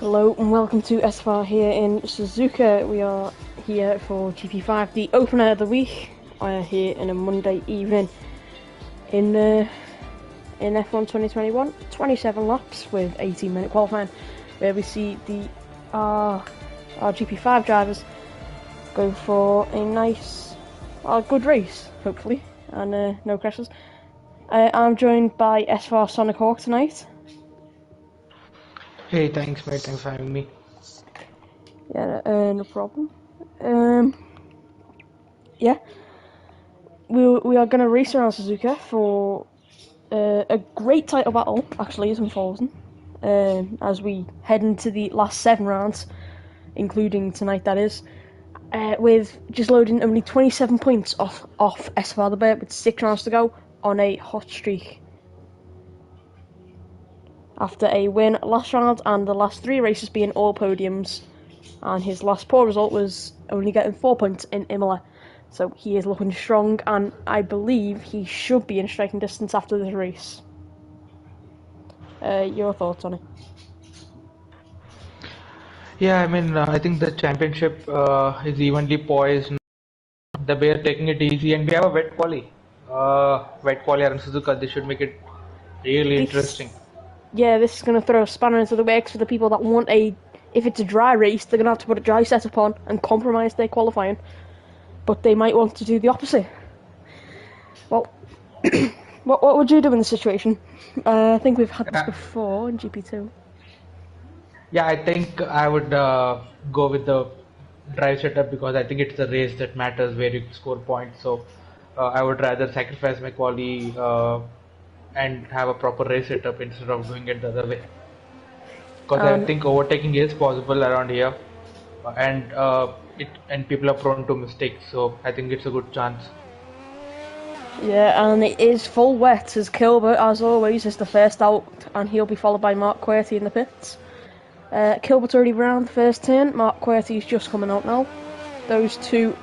Hello and welcome to SFR here in Suzuka. We are here for GP5, the opener of the week. I am here in a Monday evening in F1 2021, 27 laps with 18-minute qualifying, where we see our GP5 drivers go for a nice, good race, hopefully, and no crashes. I'm joined by SFR Sonic Hawk tonight. Hey, thanks mate, thanks for having me. Yeah, no problem. Yeah, we are going to race around Suzuka for a great title battle, actually, is unfolding, as we head into the last 7 rounds, including tonight, that is, with just loading only 27 points off SFR the Bear with 6 rounds to go on a hot streak. After a win last round and the last 3 races being all podiums, and his last poor result was only getting 4 points in Imola. So he is looking strong, and I believe he should be in striking distance after this race. Your thoughts on it? Yeah, I think the championship is evenly poised. The Bear taking it easy, and we have a wet quali. Wet quali around Suzuka. They should make it really interesting. Yeah, this is going to throw a spanner into the works for the people that want if it's a dry race, they're going to have to put a dry setup on and compromise their qualifying. But they might want to do the opposite. Well, what would you do in this situation? I think we've had this before in GP2. Yeah, I think I would go with the drive setup because I think it's the race that matters where you score points. So I would rather sacrifice my quali and have a proper race setup instead of doing it the other way. Because I think overtaking is possible around here, and people are prone to mistakes. So I think it's a good chance. Yeah, and it is full wet as Kilbert, as always, is the first out, and he'll be followed by Mark Querty in the pits. Kilbert's already round the first turn, Mark Querty's just coming out now. Those two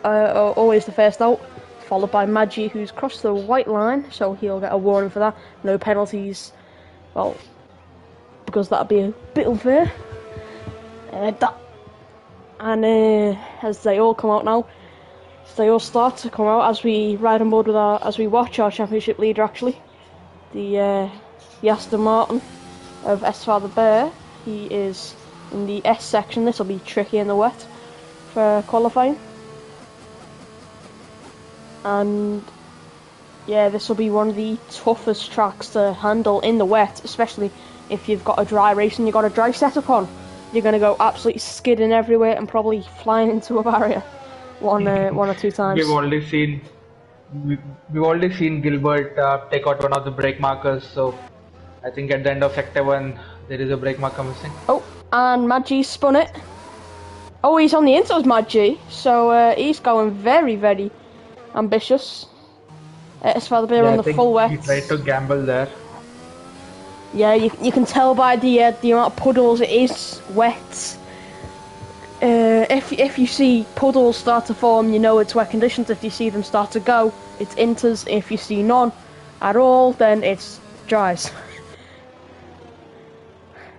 are always the first out, followed by Maggi, who's crossed the white line, so he'll get a warning for that. No penalties, well, because that'd be a bit unfair. As they all come out now, they all start to come out as we ride on board with as we watch our championship leader, actually, the Aston Martin of S. Bear. He is in the S section. This will be tricky in the wet for qualifying, and yeah, this will be one of the toughest tracks to handle in the wet, especially if you've got a dry race and you've got a dry setup on. You're going to go absolutely skidding everywhere and probably flying into a barrier one or 2 times. We've already seen Gilbert take out one of the brake markers. So I think at the end of sector 1 there is a brake marker missing. Oh, and Maggi spun it. Oh, he's on the inside, Maggi. So he's going very, very ambitious. As far as the on the full wet. He tried to gamble there. Yeah, you can tell by the amount of puddles. It is wet. If you see puddles start to form, you know it's wet conditions. If you see them start to go, it's inters. If you see none at all, then it's dries.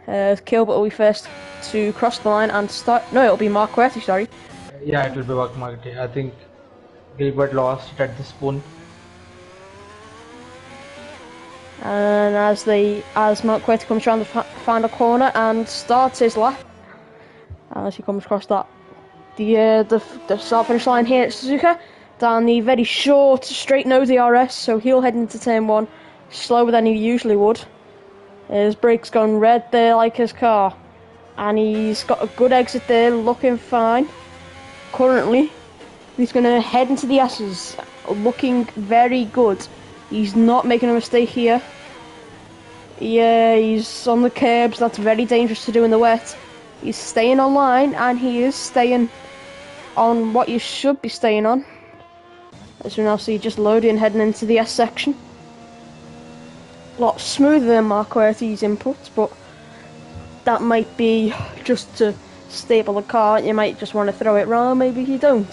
Kilbert will be first to cross the line and start. No, it'll be Mark Querty, sorry. Yeah, it will be Mark Querty. I think Gilbert lost it at the spoon. And as Mark Querty comes around the final corner and starts his lap, as he comes across the start finish line here at Suzuka, down the very short straight no DRS, so he'll head into turn 1 slower than he usually would. His brake's gone red there like his car, and he's got a good exit there, looking fine. Currently, he's going to head into the S's, looking very good. He's not making a mistake here. Yeah, he's on the curbs. That's very dangerous to do in the wet. He's staying on line, and he is staying on what you should be staying on. As we now see, just loading, heading into the S section. A lot smoother than Mark Querty's inputs, but that might be just to stable the car. You might just want to throw it round, maybe you don't.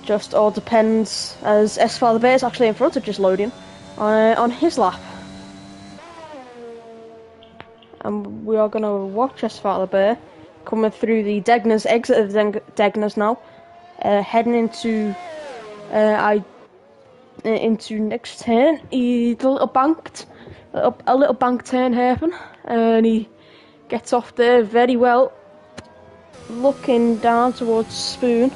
Just all depends, as S. Father Bear is actually in front of just loading on his lap. and we are going to watch Esfata Bear coming through the Degners, exit of Degners now, heading into next turn. He's a little bank turn happen, and he gets off there very well, looking down towards Spoon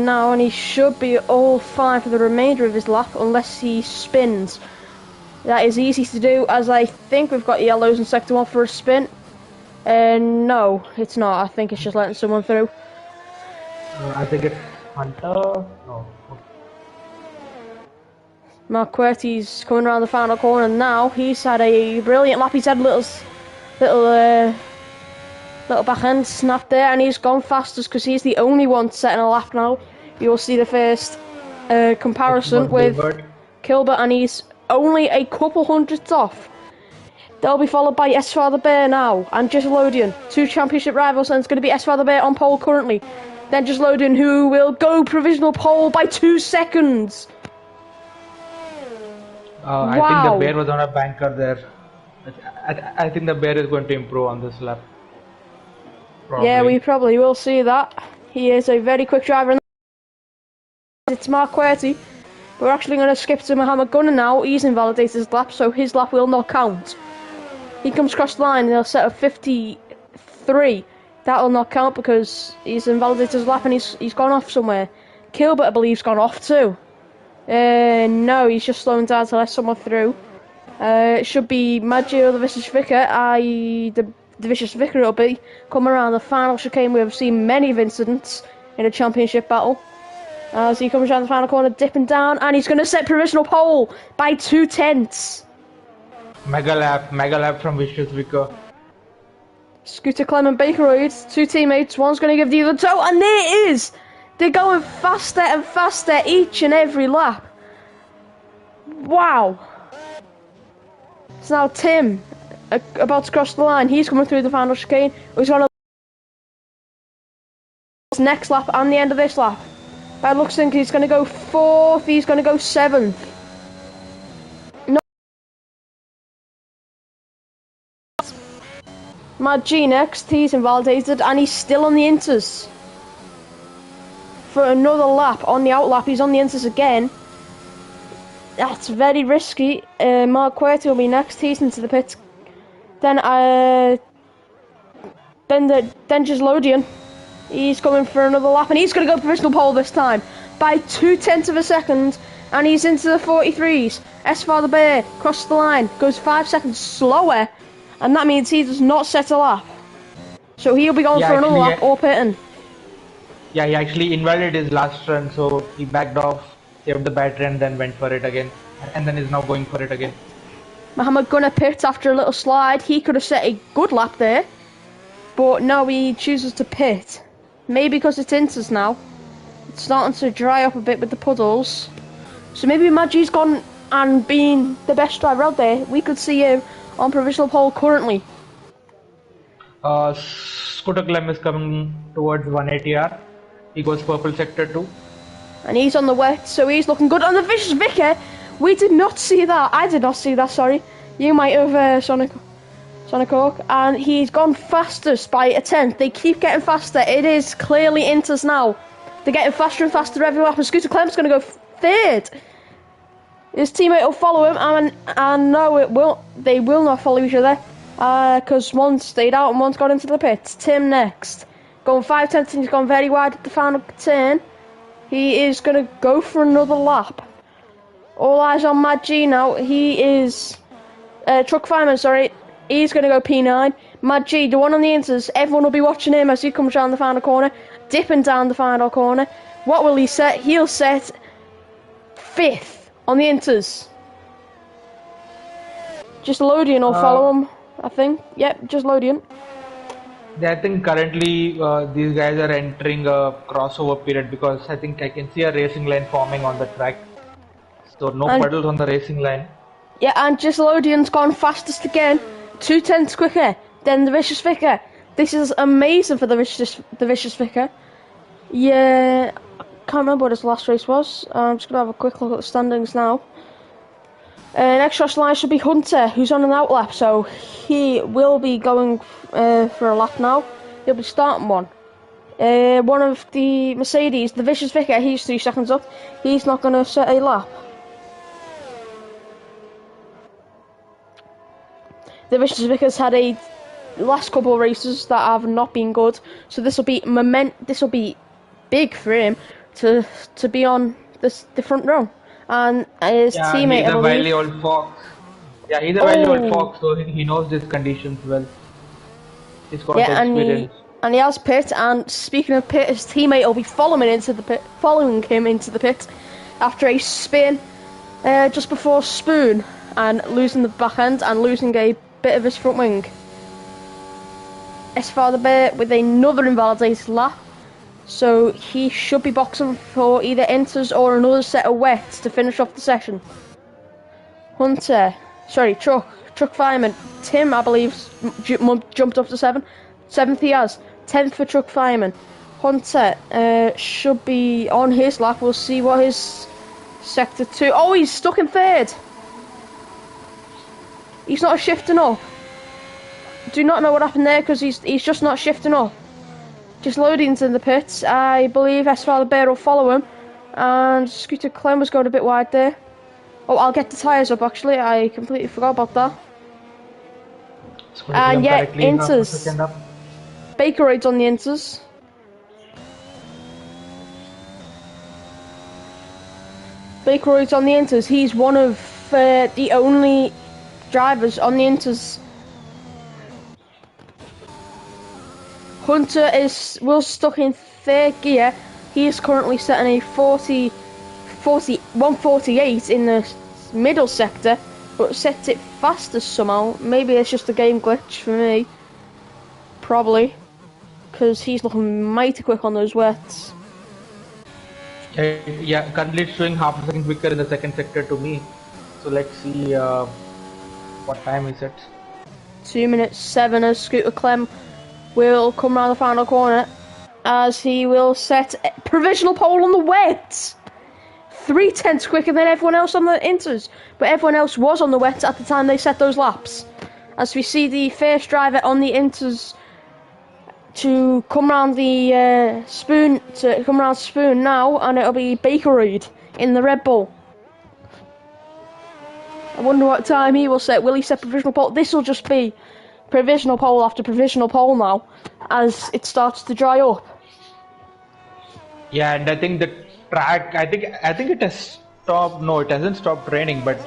now, and he should be all fine for the remainder of his lap unless he spins. That is easy to do, as I think we've got yellows in sector 1 for a spin. No, it's not. I think it's just letting someone through. I think it's Hunter. No. Marquetti's coming around the final corner now. He's had a brilliant lap. He's had little back end snap there, and he's gone fastest because he's the only one setting a lap now. You'll see the first comparison with Kilbert, and he's only a couple hundredths off. They'll be followed by Esfata Bear now, and Gisselodian, 2 championship rivals, and it's going to be Esfata Bear on pole currently. Then Gisselodian, who will go provisional pole by 2 seconds. Wow. I think the Bear was on a banker there. I think the Bear is going to improve on this lap. Probably. Yeah, we probably will see that. He is a very quick driver. And it's Marquetti. We're actually going to skip to Mohammed Gunner now. He's invalidated his lap, so his lap will not count. He comes across the line, they'll set a 53. That will not count because he's invalidated his lap and he's gone off somewhere. Kilbert, I believe, has gone off too. No, he's just slowing down to let someone through. It should be Maggio, the Vicious Vicar. The Vicious Vicar will be coming around the final chicane. We have seen many of incidents in a championship battle. As he comes around the final corner, dipping down, and he's going to set provisional pole by 2 tenths. Mega lap from Vicious Vicar. Scooter Clement Bakeroid, 2 teammates, one's going to give the other toe, and there it is! They're going faster and faster each and every lap. Wow! It's now Tim, about to cross the line. He's coming through the final chicane. He's going to next lap and the end of this lap. By looks like he's going to go 4th, he's going to go 7th. No. Mad G next, he's invalidated, and he's still on the inters. For another lap, on the out lap, he's on the inters again. That's very risky. Mark Querty will be next, he's into the pits. Then Gisselodian. He's coming for another lap, and he's going to go provisional pole this time by 2 tenths of a second, and he's into the 43s. Esfata Bear crosses the line, goes 5 seconds slower, and that means he does not set a lap. So he'll be going for another lap or pitting. Yeah, he actually invalidated his last run, so he backed off, saved the battery, and then went for it again, and then is now going for it again. Mohammed Gunner pit after a little slide. He could have set a good lap there, but no, he chooses to pit. Maybe because it's inters now. It's starting to dry up a bit with the puddles. So maybe Maggie's gone and being the best driver out there. We could see him on provisional pole currently. Scooter Clem is coming towards 180R. He goes purple sector 2. And he's on the wet, so he's looking good. On the Vicious Vicar, we did not see that. I did not see that, sorry. You might have, Sonic Hawk, and he's gone fastest by a tenth. They keep getting faster. It is clearly inters now. They're getting faster and faster every lap, and Scooter Clem's going to go 3rd. His teammate will follow him, and no, they will not follow each other, because one stayed out and one's got into the pits. Tim next. Going 5 tenths, and he's gone very wide at the final turn. He is going to go for another lap. All eyes on Mad G now. He is... Truck Fireman, sorry. He's going to go P9. Mad G, the one on the inters, everyone will be watching him as he comes around the final corner, dipping down the final corner. What will he set? He'll set 5th on the inters. Gisselodian will follow him, I think. Yep, Gisselodian. Yeah, I think currently these guys are entering a crossover period because I think I can see a racing line forming on the track. So no puddles on the racing line. Yeah, and Gisselodian's gone fastest again. 2 tenths quicker than the Vicious Vicar. This is amazing for the Vicious Vicar. Yeah, I can't remember what his last race was. I'm just going to have a quick look at the standings now. Next across the line should be Hunter, who's on an outlap, so he will be going for a lap now. He'll be starting one. One of the Mercedes, the Vicious Vicar, he's 3 seconds up. He's not going to set a lap. The Vicious Vicar's had a last couple of races that have not been good, so this will be big for him to be on the front row. And his teammate, he's I a believe. wily old fox. Yeah, he's a wily old fox, so he knows these conditions well. He's got experience. And he has pit. And speaking of pit, his teammate will be following him into the pit after a spin just before Spoon and losing the back end and losing a bit of his front wing. Father Bear with another invalidated lap, so he should be boxing for either inters or another set of wets to finish off the session. Truck fireman Tim, I believe, jumped up to 7th he has. 10th for truck fireman. Hunter should be on his lap. We'll see what his sector 2. Oh, he's stuck in 3rd. He's not shifting up. Do not know what happened there because he's just not shifting up. Just loading into the pits. I believe Father Bear will follow him. And Scooter Clem was going a bit wide there. Oh, I'll get the tyres up actually. I completely forgot about that. And yeah, inters. Bakeroid's on the inters. Bakeroid's on the inters. He's one of the only drivers on the inters. Hunter will stuck in 3rd gear. He is currently setting a 148 in the middle sector, but sets it faster somehow. Maybe it's just a game glitch for me. Probably. Because he's looking mighty quick on those wets. Yeah, currently it's showing half a second quicker in the 2nd sector to me. So let's see what time is it. 2 minutes 7 as Scooter Clem will come around the final corner as he will set a provisional pole on the wets. 3/10 quicker than everyone else on the inters, but everyone else was on the wets at the time they set those laps. As we see the first driver on the inters to come round the Spoon now, and it'll be Bakeroid in the Red Bull. I wonder what time he will set. Will he set provisional pole? This will just be provisional pole after provisional pole now, as it starts to dry up. Yeah, and I think the track. I think it has stopped. No, it hasn't stopped raining, but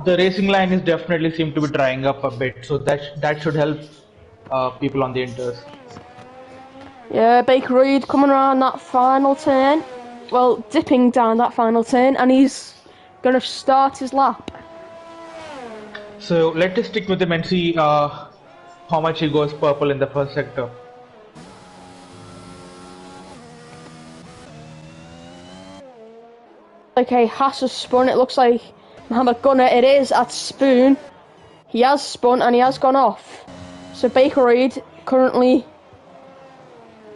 the racing line is definitely seemed to be drying up a bit. So that should help people on the inters. Yeah, Bakeroid coming around that final turn. Well, dipping down that final turn, and he's going to start his lap. So let us stick with him and see how much he goes purple in the 1st sector. Okay, Haas has spun. It looks like Mohammed Gunner. It is at Spoon. He has spun and he has gone off. So Bakeroid currently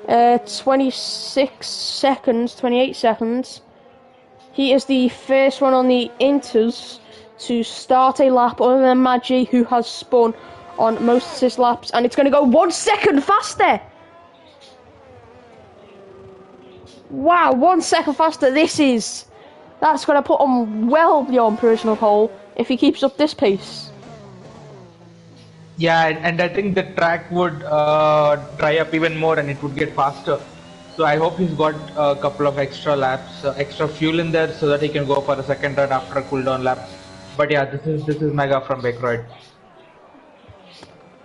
28 seconds. He is the first one on the inters to start a lap other than Maggi, who has spun on most of his laps, and it's going to go 1 second faster. Wow, 1 second faster. That's going to put him well beyond provisional pole if he keeps up this pace. Yeah, and I think the track would dry up even more and it would get faster. So I hope he's got a couple of extra laps, extra fuel in there, so that he can go for a 2nd run after a cooldown lap. But yeah, this is mega from Bakeroid.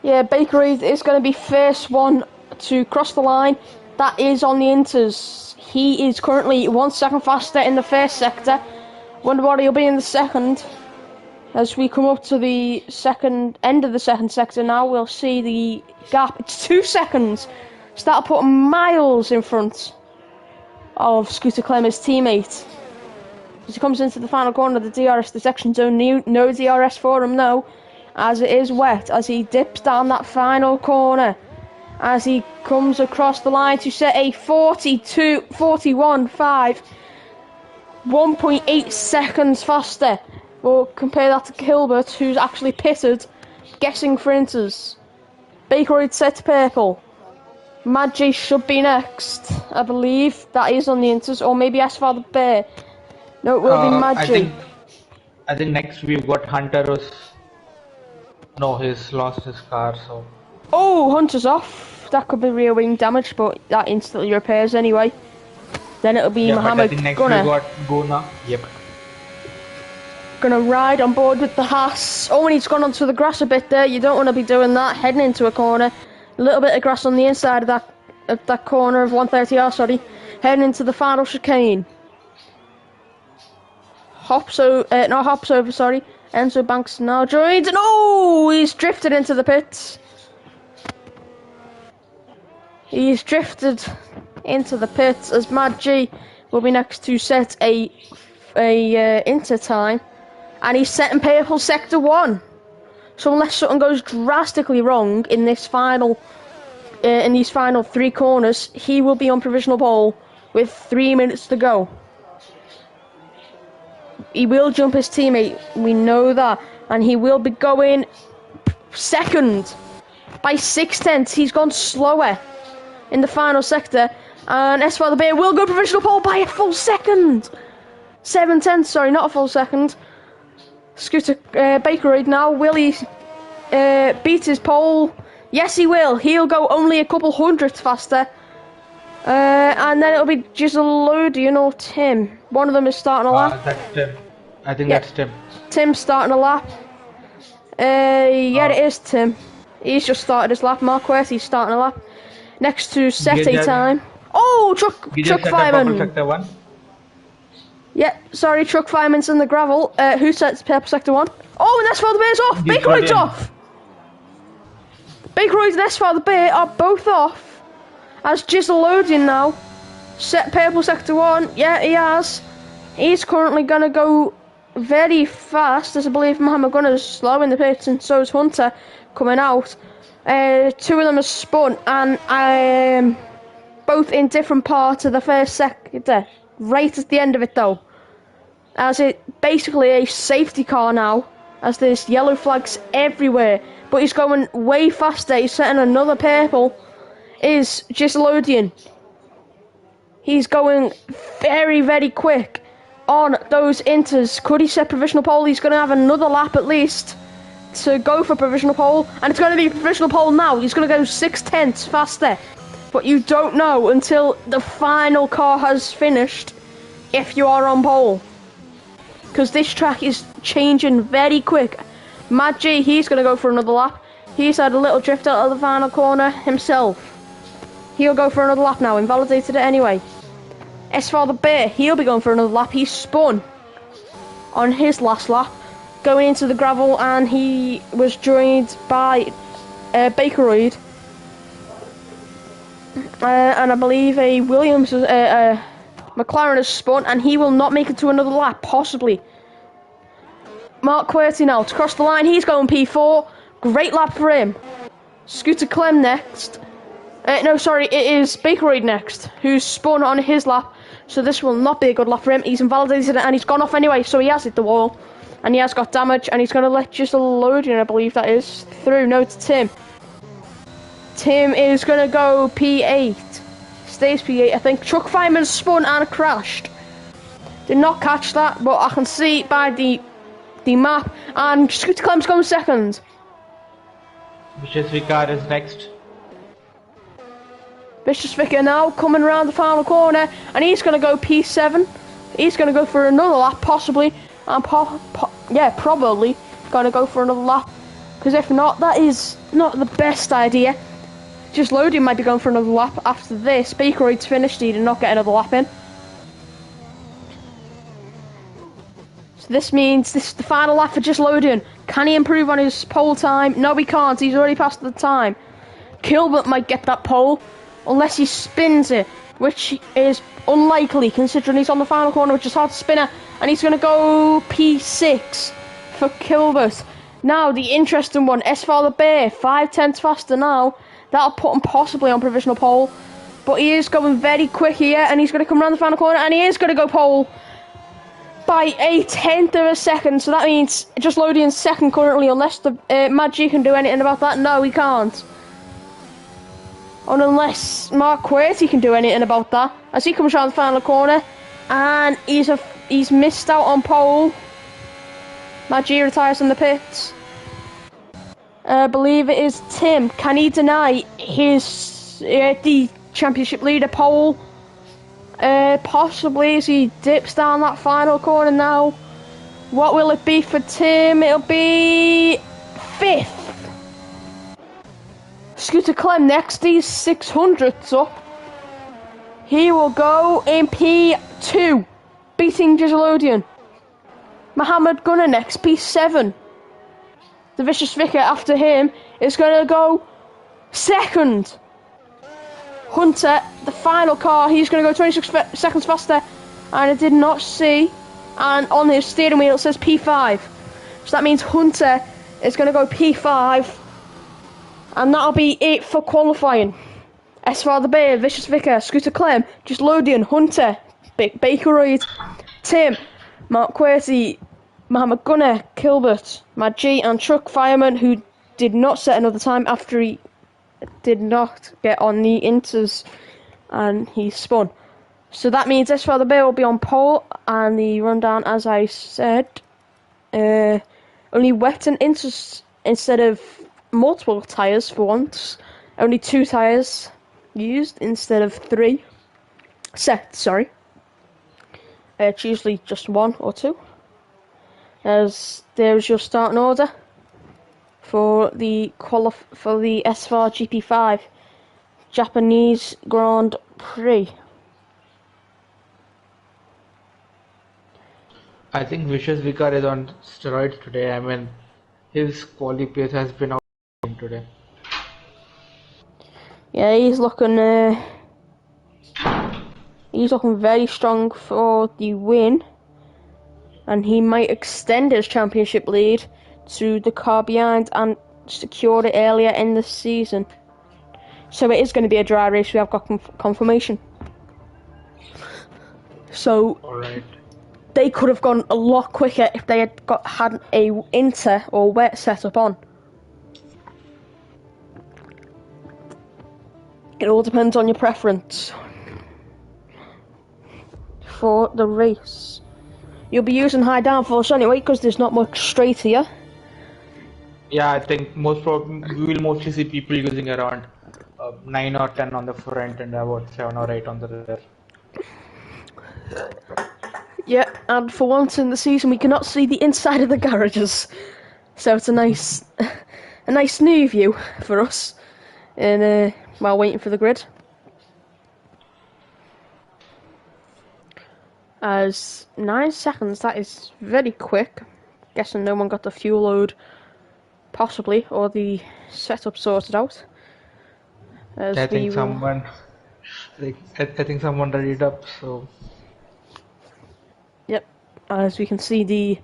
Yeah, Bakeroid is going to be first one to cross the line. That is on the inters. He is currently 1 second faster in the 1st sector. Wonder what he'll be in the 2nd. As we come up to the end of the 2nd sector now, we'll see the gap. It's 2 seconds. So that'll put him miles in front of Scooter Clem, his teammate. As he comes into the final corner of the DRS detection zone, no DRS for him, no, as it is wet, as he dips down that final corner, as he comes across the line to set a 41.5, 1.8 seconds faster Well, compare that to Gilbert, who's actually pitted, guessing for inters. Bakeroid set to purple. Mad G should be next, I believe. That is on the inters, or maybe Asphalt the Bear. No, it will be Mad G. I think next we've got Hunter who's... No, he's lost his car, so... Oh, Hunter's off. That could be rear wing damage, but that instantly repairs anyway. Then it'll be Mohammed I think next Gunner. we got Guna. Yep. Gonna ride on board with the Haas. Oh, and he's gone onto the grass a bit there. You don't want to be doing that. Heading into a corner. A little bit of grass on the inside of that corner of 130R, sorry. Heading into the final chicane. Hops over, sorry. Enzo Banks now joins. And oh, he's drifted into the pits. He's drifted into the pits as Mad G will be next to set a inter time. And he's setting purple sector 1. So unless something goes drastically wrong in this in these final 3 corners, he will be on provisional pole with 3 minutes to go. He will jump his teammate, we know that, and he will be going second by 6/10. He's gone slower in the final sector, and Esfar the Bear will go provisional pole by a full second. 7/10, sorry, not a full second. Scooter Bakeroid now, will he beat his pole? Yes, he will. He'll go only a couple hundredths faster. And then it'll be Giselodian or Tim. One of them is starting a lap. That's Tim. I think that's Tim. Tim's starting a lap. It is Tim. He's just started his lap. Marquez, he's starting a lap. Next to Seti time. Oh, Chuck Fireman. Sector 1. Yeah, sorry, Truck Fireman's in the gravel. Who sets purple sector 1? Oh, and Esfar the Bear's off! Bakeroid's off! Bakeroid and Esfar the Bear are both off. As Giselodian now set purple sector 1. Yeah, he has. He's currently going to go very fast, as I believe Mohammed Gunner's slow in the pits, and so is Hunter coming out. 2 of them are spun, and both in different parts of the first sector. Right at the end of it though, as it basically a safety car now, as there's yellow flags everywhere, but he's going way faster. He's setting another purple. Is Giselodian. He's going very, very quick on those inters. Could he set provisional pole? He's going to have another lap at least to go for provisional pole, and it's going to be provisional pole now. He's going to go 6/10 faster. But you don't know until the final car has finished if you are on pole. Because this track is changing very quick. Mad G, he's going to go for another lap. He's had a little drift out of the final corner himself. He'll go for another lap now, invalidated it anyway. Esfar the Bear, he'll be going for another lap. He spun on his last lap, going into the gravel, and he was joined by Bakeroid. And I believe a Williams, McLaren has spun, and he will not make it to another lap, possibly. Mark Querty now to cross the line. He's going P4. Great lap for him. Scooter Clem next. No, sorry, it is Bakeroid next, who's spun on his lap. So this will not be a good lap for him. He's invalidated it, and he's gone off anyway, so he has hit the wall. And he has got damage, and he's going to let Giselodian, I believe that is, through. No, it's Tim. Tim is going to go P8. Stays P8, I think. Truck Fireman spun and crashed. Did not catch that, but I can see by the map. And Scooter Clem's going second. Vicious Vicar is next. Vicious Vicar now coming around the final corner, and he's going to go P7. He's going to go for another lap, possibly. And probably going to go for another lap. Because if not, that is not the best idea. Giselodian might be going for another lap after this. Bakeroid's finished, he did not get another lap in. So this means this is the final lap for Giselodian. Can he improve on his pole time? No, he can't. He's already passed the time. Gilbert might get that pole, unless he spins it, which is unlikely considering he's on the final corner, which is hard to spinner. And he's going to go P6 for Gilbert. Now, the interesting one, Esfar the Bear, 5/10 faster now. That'll put him possibly on provisional pole. But he is going very quick here, and he's going to come around the final corner, and he is going to go pole by a tenth of a second, so that means just loading in second currently, unless the Mad G can do anything about that. No, he can't. And unless Mark Quirty can do anything about that, as he comes around the final corner, and he's missed out on pole. Mad G retires from the pits. I believe it is Tim. Can he deny his the championship leader pole? Possibly, as he dips down that final corner now. What will it be for Tim? It'll be 5th. Scooter Clem next, he's 600ths up. He will go in P2, beating Gisselodian. Mohammed Gunner next, P7. The Vicious Vicar after him is going to go 2nd. Hunter, the final car, he's going to go 26 seconds faster, and I did not see, and on his steering wheel it says P5, so that means Hunter is going to go P5, and that'll be it for qualifying. S. the Bay, Vicious Vicar, Scooter Clem, Gisselodian, Hunter, Baker Reid, Tim, Mark Quirty, Mohammed Gunner, Kilbert, Mad G, and Truck Fireman, who did not set another time after he did not get on the inters and he spun. So that means S. the Bay will be on pole, and the rundown, as I said, only wet and inters instead of multiple tyres for once. Only 2 tyres used instead of 3 sets, sorry. It's usually just 1 or 2. As there's your starting order for the S4 GP5 Japanese Grand Prix. I think Vicious Vicar is on steroids today. I mean, his quality pace has been out today. Yeah, he's looking very strong for the win, and he might extend his championship lead to the car behind and secure it earlier in the season. So it is going to be a dry race. We have got confirmation. So Alright. They could have gone a lot quicker if they had a inter or wet setup on. It all depends on your preference for the race. You'll be using high downforce anyway, because there's not much straight here. Yeah, I think we will mostly see people using around 9 or 10 on the front and about 7 or 8 on the rear. Yeah, and for once in the season we cannot see the inside of the garages, so it's a nice new view for us, and while waiting for the grid. As 9 seconds, that is very quick. Guessing no one got the fuel load, possibly, or the setup sorted out. I think someone read it up, so... Yep, as we can see the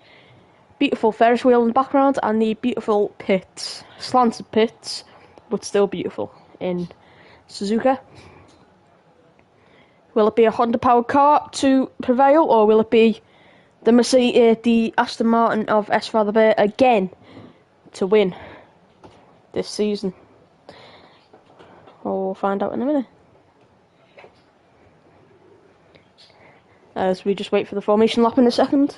beautiful Ferris wheel in the background and the beautiful pits, slanted pits, but still beautiful in Suzuka. Will it be a Honda powered car to prevail, or will it be the Aston Martin of S. Bay again to win this season? We'll find out in a minute. As we just wait for the formation lap in a second.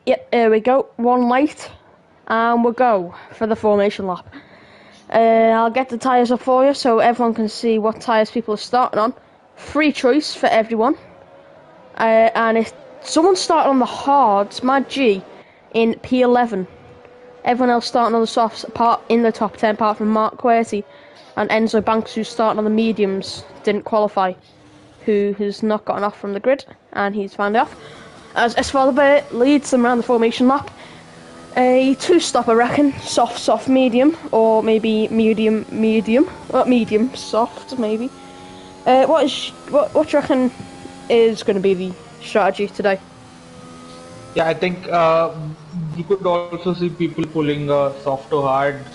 Yep, there we go. 1 light, and we'll go for the formation lap. I'll get the tyres up for you so everyone can see what tyres people are starting on. Free choice for everyone. And if someone started on the hards, Mad G in P11. Everyone else starting on the softs in the top 10 apart from Mark Quirty and Enzo Banks, who's starting on the mediums, didn't qualify, who has not gotten off from the grid, and he's found off. As Esfalda leads them around the formation lap. A 2-stop, I reckon. Soft, medium, or maybe medium, soft, maybe. What do you reckon is going to be the strategy today? Yeah, I think you could also see people pulling soft to hards.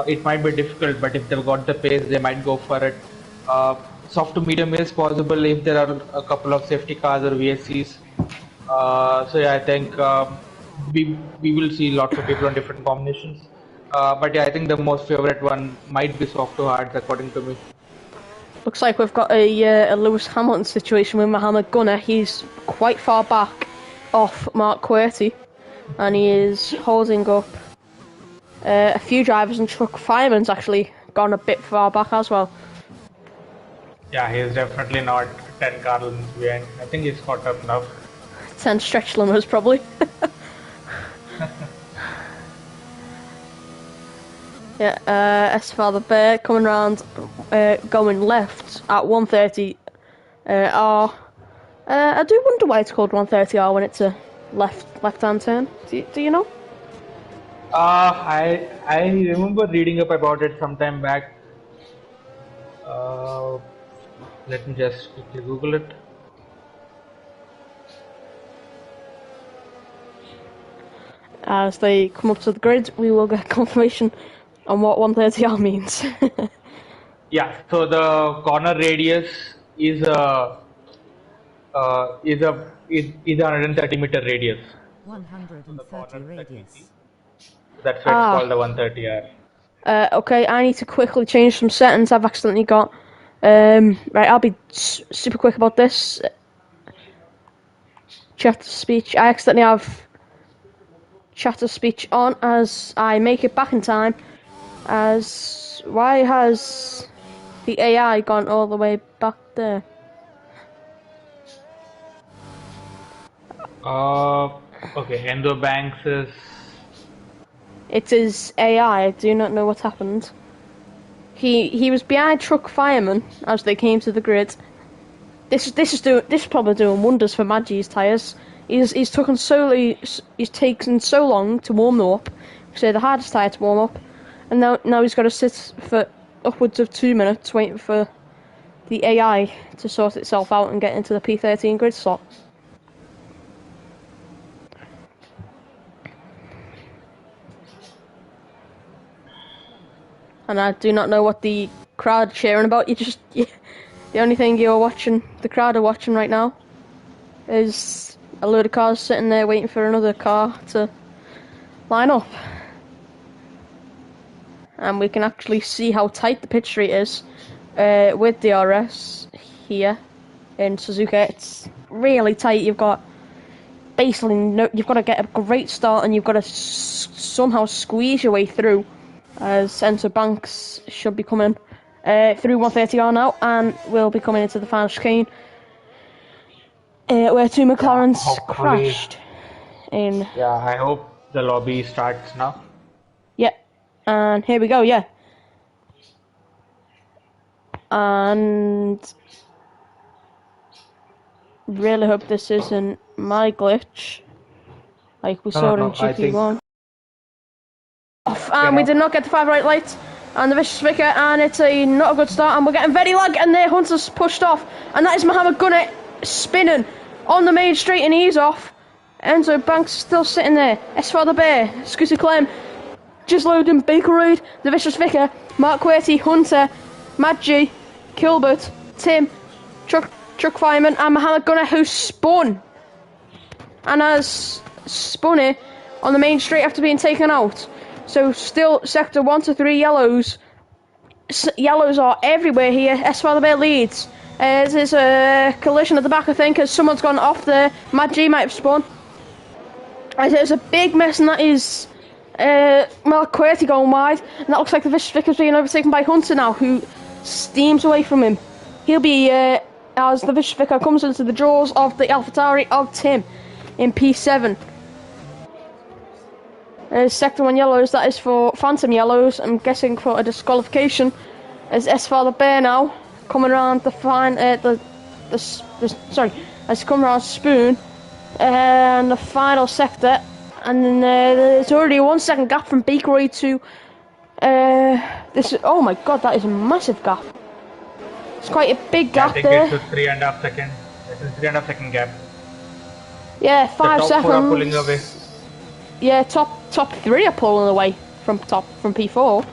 It might be difficult, but if they've got the pace, they might go for it. soft to medium is possible if there are a couple of safety cars or VSCs. So yeah, I think we will see lots of people on different combinations. But yeah, I think the most favorite one might be soft to hards according to me. Looks like we've got a Lewis Hamilton situation with Mohammed Gunner. He's quite far back off Mark Querty, and he is holding up a few drivers, and truck fireman's actually gone a bit far back as well. Yeah, he's definitely not 10 car lengths behind. I think he's caught up now. 10 stretch limits probably. Yeah, SFR the Bear coming around, going left at 130R. I do wonder why it's called 130R when it's a left-hand turn. Do you know? I remember reading up about it sometime back. Let me just quickly Google it. As they come up to the grid, we will get confirmation on what 130R means. Yeah, so the corner radius is a 130 meter radius. 130 radius. That's why it's called the 130R. Okay, I need to quickly change some settings I've accidentally got. Right, I'll be super quick about this. Chat to speech. I accidentally have chat to speech on as I make it back in time. As why has the AI gone all the way back there? Okay, Endo Banks is. It is AI. I do not know what happened. He was behind truck fireman as they came to the grid. This is probably doing wonders for Magi's tyres. He's taken so long to warm them up. So the hardest tyre to warm up, and now he's got to sit for upwards of 2 minutes waiting for the AI to sort itself out and get into the P13 grid slot. And I do not know what the crowd cheering about. The only thing the crowd are watching right now, is a load of cars sitting there waiting for another car to line up. And we can actually see how tight the pit street is with DRS here in Suzuka. It's really tight. You've got you've got to get a great start, and you've got to somehow squeeze your way through. As Centre Banks should be coming through 130R now, and will be coming into the final chicane where two McLarens crashed in. Yeah, I hope the lobby starts now. Yeah, and here we go. Yeah, and really hope this isn't my glitch, like we saw in GP1. And we did not get the 5 right lights and the vicious vicar, and it's not a good start, and we're getting very lag, and there Hunter's pushed off, and that is Mohammed Gunner spinning on the main straight, and he's off. Enzo Banks still sitting there. S4 the Bear, Scooter Clem, just loading Baker Road, the vicious vicar, Mark Querty, Hunter, Mad G, Kilbert, Tim, Truck Fireman, and Mohammed Gunner, who spun and has spun it on the main straight after being taken out. So still sector 1 to 3 yellows. Yellows are everywhere here. S4 the Bear leads. There's a collision at the back, I think, as someone's gone off there. Mad G might have spun. There's a big mess, and that is Mark Querty going wide. And that looks like the vicious vicar's being overtaken by Hunter now, who steams away from him. He'll be, as the vicious vicar comes into the jaws of the AlphaTauri of Tim in P7. Sector 1 yellows, that is for phantom yellows, I'm guessing for a disqualification. As S4 the Bear now coming around the has come around Spoon and the final sector, and then there's already a 1 second gap from Bakery to this. Oh my god, that is a massive gap. It's quite a big gap there. I think it's a 3.5 second. It's a 3.5 second gap. Yeah, 5 seconds. The top 4 are pulling away. Yeah, top 3 are pulling away from P4.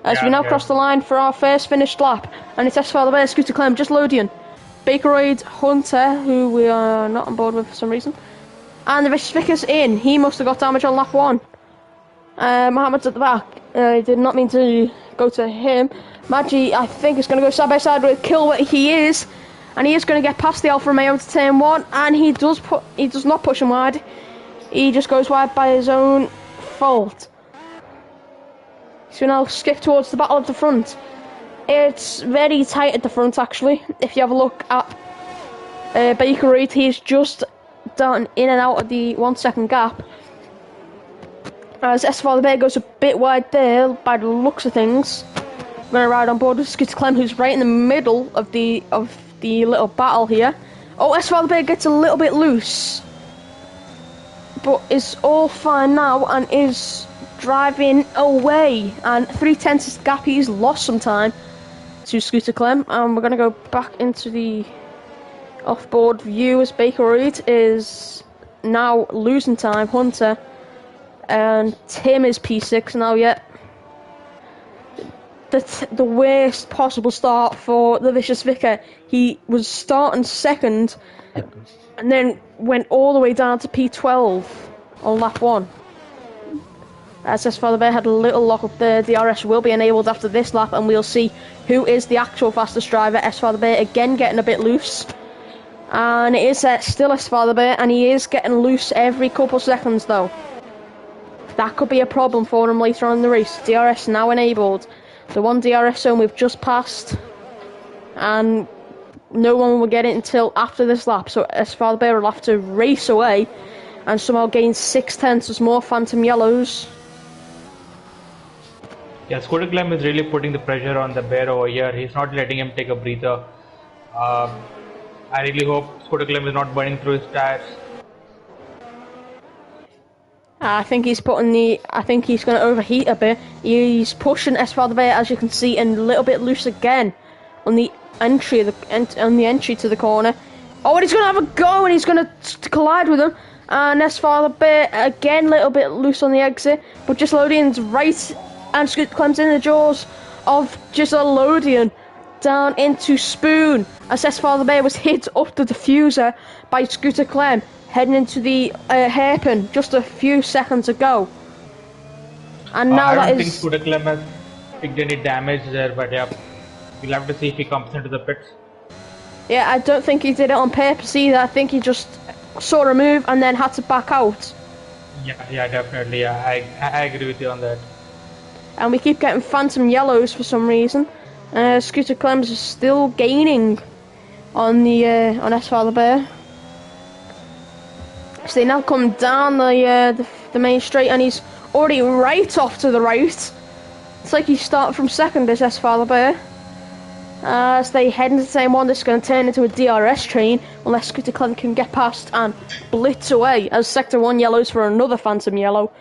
As we now cross the line for our first finished lap, and it's Father Bear, Scooter Clem, just Lodian, Bakeroid, Hunter, who we are not on board with for some reason, and the Vicious Vickers in. He must have got damage on lap 1. Mohammed's at the back. I did not mean to go to him. Maggi, I think, is going to go side by side with Kilbert. He is, and he is going to get past the Alfa Romeo to turn 1, and he does not push him wide. He just goes wide by his own fault. So now skip towards the battle at the front. It's very tight at the front, actually. If you have a look at Baker Reid, he's just done in and out of the 1 second gap. As Father Bear goes a bit wide there, by the looks of things. I'm going to ride on board with Scooter Clem, who's right in the middle of the little battle here. Oh, Father Bear gets a little bit loose, but is all fine now and is driving away, and 3/10 is the gap. He's lost some time to Scooter Clem, and we're going to go back into the off-board view as Baker Reid is now losing time. Hunter and Tim is P6 now. Yet the worst possible start for the Vicious Vicar. He was starting second and then went all the way down to P12 on lap 1. As Father Bear had a little lock up there, the DRS will be enabled after this lap, and we'll see who is the actual fastest driver. Father Bear again getting a bit loose, and it is still Father Bear, and he is getting loose every couple seconds though. That could be a problem for him later on in the race. DRS now enabled. The 1 DRS zone we've just passed, and no one will get it until after this lap. So Father Bear will have to race away and somehow gain 6/10 more Phantom Yellows. Yeah, Scooter Clem is really putting the pressure on the Bear over here. He's not letting him take a breather. I really hope Scooter Clem is not burning through his tires. I think he's going to overheat a bit. He's pushing Father Bear, as you can see, and a little bit loose again on the entry to the corner. Oh, and he's going to have a go, and he's going to collide with him. And Father Bear again, a little bit loose on the exit, but just Lodian's right, and Scooter Clem's in the jaws of Lodian down into Spoon. As Father Bear was hit up the diffuser by Scooter Clem, heading into the hairpin just a few seconds ago. And now I don't think Scooter Clem has picked any damage there, but yeah, we'll have to see if he comes into the pits. Yeah, I don't think he did it on purpose either. I think he just saw a move and then had to back out. Yeah, definitely. Yeah, I agree with you on that. And we keep getting Phantom Yellows for some reason. Scooter Clem's is still gaining on on Father Bear. So they now come down the main straight, and he's already right off to the right. It's like he's starting from second as Father Bear. As they head into the same one, this is going to turn into a DRS train unless Scooter Clem can get past and blitz away as Sector 1 yellows for another Phantom Yellow.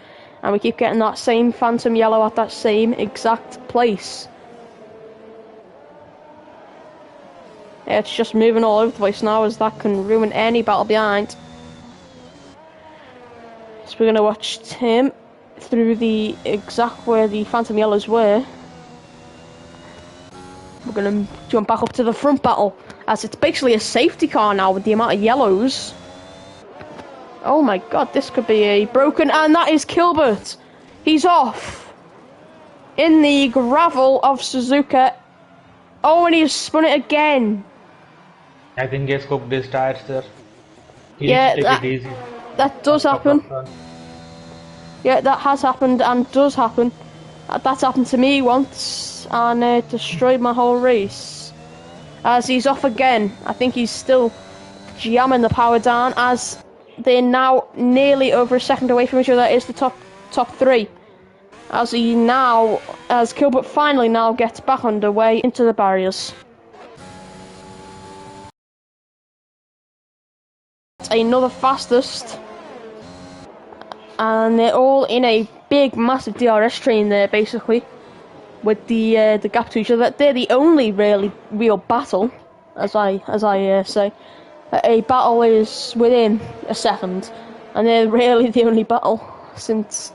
And we keep getting that same Phantom Yellow at that same exact place. Yeah, it's just moving all over the place now, as that can ruin any battle behind. So we're going to watch Tim through the exact where the Phantom Yellows were. We're going to jump back up to the front battle, as it's basically a safety car now with the amount of yellows. Oh my god, this could be a broken, and that is Kilbert. He's off in the gravel of Suzuka. Oh, and he's spun it again. I think he has cooked his tires there. He Yeah, needs to take it easy. That does happen. Yeah, that has happened and does happen. That's happened to me once, and it destroyed my whole race. As he's off again. I think he's still jamming the power down, as they're now nearly over a second away from each other. That is the top three. As Kilbert finally now gets back underway into the barriers. Another fastest, and they're all in a big massive DRS train there, basically, with the gap to each other. They're the only really real battle, as I say. A battle is within a second, and they're really the only battle, since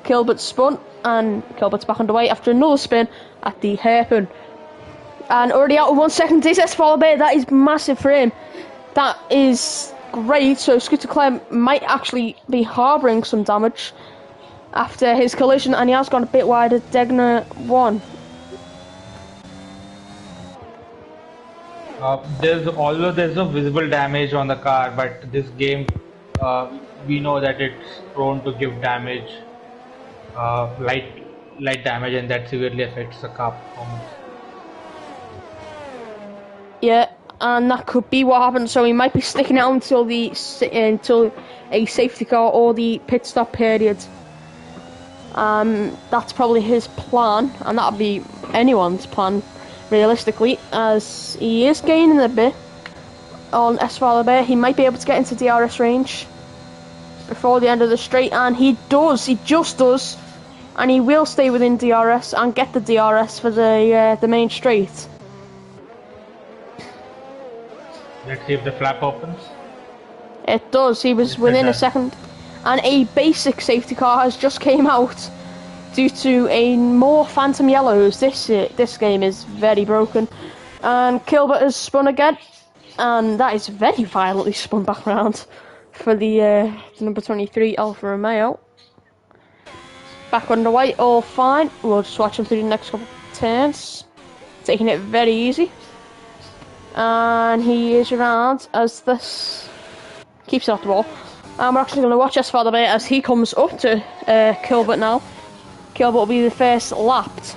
Kilbert spun, and Kilbert's back underway after another spin at the hairpin. And already out of 1 second, this S4 that is massive for him. That is great, so Scooter Clem might actually be harbouring some damage after his collision, and he has gone a bit wider. Degner 1. Although there's no visible damage on the car, but this game, we know that it's prone to give damage, light damage, and that severely affects the car performance. Yeah, and that could be what happened. So he might be sticking out until until a safety car or the pit stop period. That's probably his plan, and that'd be anyone's plan, realistically, as he is gaining a bit on Esfalabé. He might be able to get into DRS range before the end of the straight, and he just does, and he will stay within DRS and get the DRS for the main straight. Let's see if the flap opens. It does. He was within a second, and a basic safety car has just came out due to more phantom yellows. This game is very broken, and Kilbert has spun again, and that is very violently spun back around for the number 23 Alfa Romeo. Back underway, all fine. We'll just watch him through the next couple of turns, taking it very easy. And he is around as this keeps it off the wall. And we're actually going to watch Esfalabé as he comes up to Kilbert now. Kilbert will be the first lapped.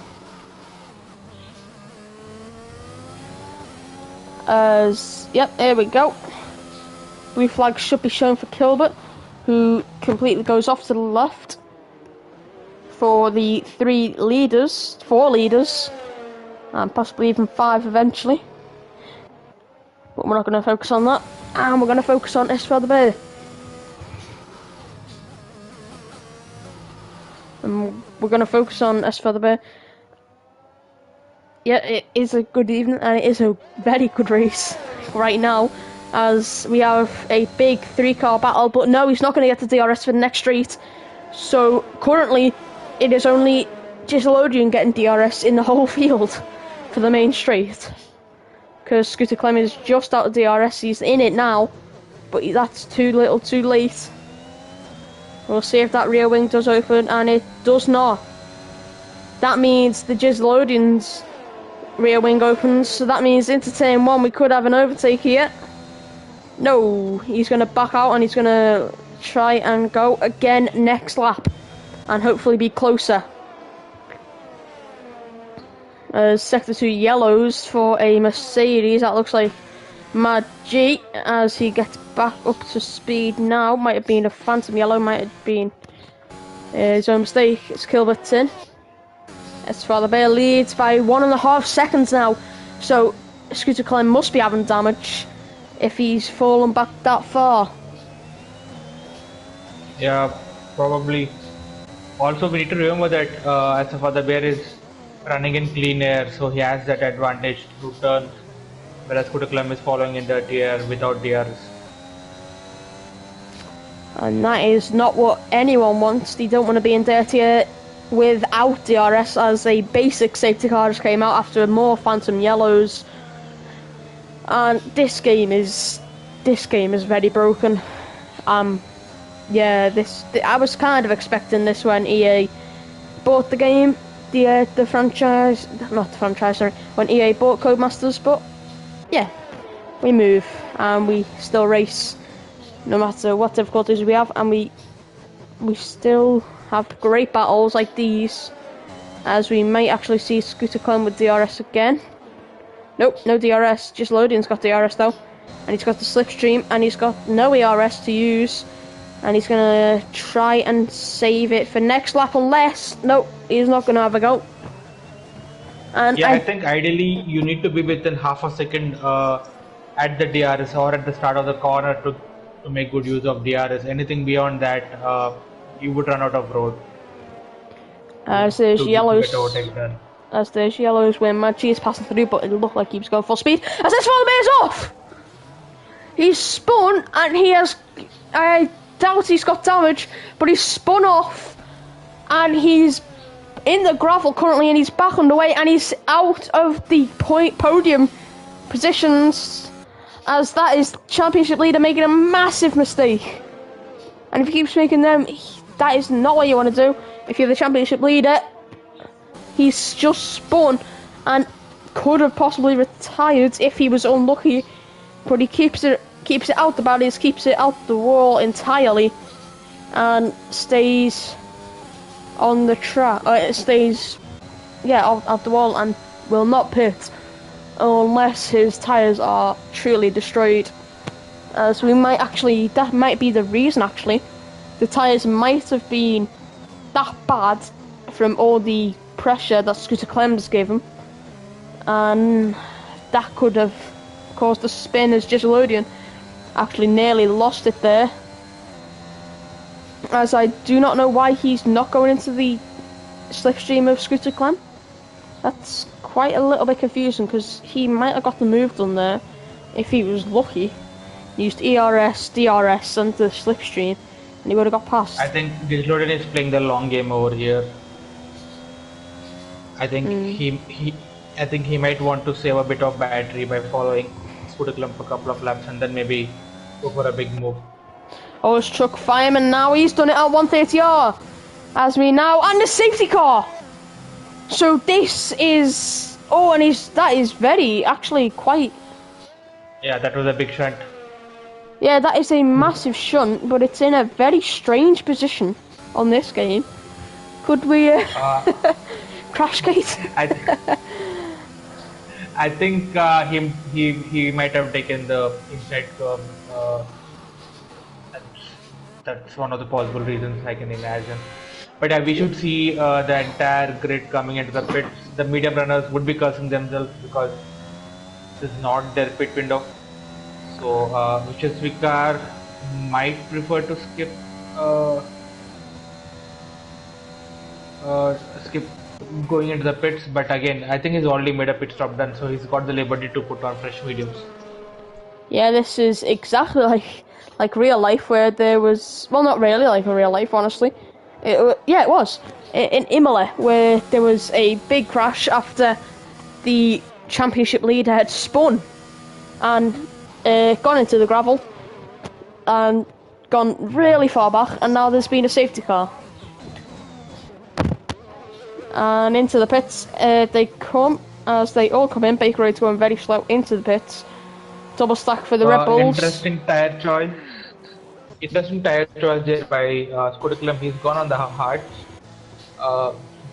Yep, here we go. Blue flag should be shown for Kilbert, who completely goes off to the left for the 4 leaders, and possibly even 5 eventually. But we're not going to focus on that, and we're going to focus on Esfalabé. And we're going to focus on Esfalabé. Yeah, it is a good evening, and it is a very good race right now, as we have a big 3-car battle. But no, he's not going to get the DRS for the next straight. So currently, it is only Gisselodian getting DRS in the whole field for the main straight. Because Scooter Clem is just out of DRS, he's in it now, but that's too little too late. We'll see if that rear wing does open, and it does not. That means the Gisselodian's rear wing opens, so that means into turn 1 we could have an overtake here. No, he's going to back out, and he's going to try and go again next lap, and hopefully be closer. Sector 2 yellows for a Mercedes. That looks like Mad G as he gets back up to speed now. Might have been a phantom yellow, might have been his own mistake. It's Kilbert's in. Esfalabé leads by 1.5 seconds now. So Scooter Clem must be having damage if he's fallen back that far. Yeah, probably. Also, we need to remember that Esfalabé is running in clean air, so he has that advantage to turn, whereas Scooter Clem is following in dirty air without DRS. And that is not what anyone wants. They don't want to be in dirty air without DRS, as a basic safety car just came out after more phantom yellows. And this game is very broken. Yeah, I was kind of expecting this when EA bought the game. The franchise, not the franchise, sorry, when EA bought Codemasters, but yeah, we move and we still race no matter what difficulties we have, and we still have great battles like these, as we might actually see Scooter Clem with DRS again. Nope, no DRS, just Lodian's got DRS though, and he's got the slipstream, and he's got no ERS to use, and he's going to try and save it for next lap, unless, nope, he's not going to have a go. And yeah, I think ideally you need to be within half a second at the DRS or at the start of the corner to make good use of DRS. Anything beyond that, you would run out of road. As there's yellows where Maggi is passing through, but it looked like he was going full speed. As this Esfalabé is off! He's spun, and I doubt he's got damage, but he's spun off, and he's in the gravel currently, and he's back underway, and he's out of the podium positions, as that is championship leader making a massive mistake. And if he keeps making them, that is not what you want to do. If you're the championship leader, he's just spun and could have possibly retired if he was unlucky, but he keeps it out the barriers, keeps it out the wall entirely, and stays on the track. It stays, out the wall, and will not pit unless his tyres are truly destroyed. So we might actually, that might be the reason actually. The tyres might have been that bad from all the pressure that Scooter Clem's gave him, and that could have caused the spin, as Giselodian actually nearly lost it there. As I do not know why he's not going into the slipstream of Scooter Clem. That's quite a little bit confusing, because he might have got the move done there if he was lucky. He used ERS, DRS and the slipstream, and he would have got past. I think Giselodian is playing the long game over here. I think he might want to save a bit of battery by following Scooter Clem for a couple of laps and then maybe go for a big move. Oh, it's Chuck Fireman now. He's done it at 130R. As we now, and the safety car. So this is, that is very, actually quite. Yeah, that was a big shunt. Yeah, that is a massive shunt, but it's in a very strange position on this game. Could we crash gate? I think he might have taken the inside curve. That's one of the possible reasons I can imagine. But yeah, we should see the entire grid coming into the pits. The medium runners would be cursing themselves because this is not their pit window. So Vishesvikar might prefer to skip going into the pits, but again, I think he's already made a pit stop done, so he's got the liberty to put on fresh mediums. Yeah, this is exactly like real life, where there was, well, not really like in real life, honestly. It was in Imola, where there was a big crash after the championship leader had spun and gone into the gravel and gone really far back, and now there's been a safety car. And into the pits they come, as they all come in. Baker Road's going very slow into the pits. Double stack for the Red Bulls. Interesting tire choice there by Scooter Clem. He's gone on the hards.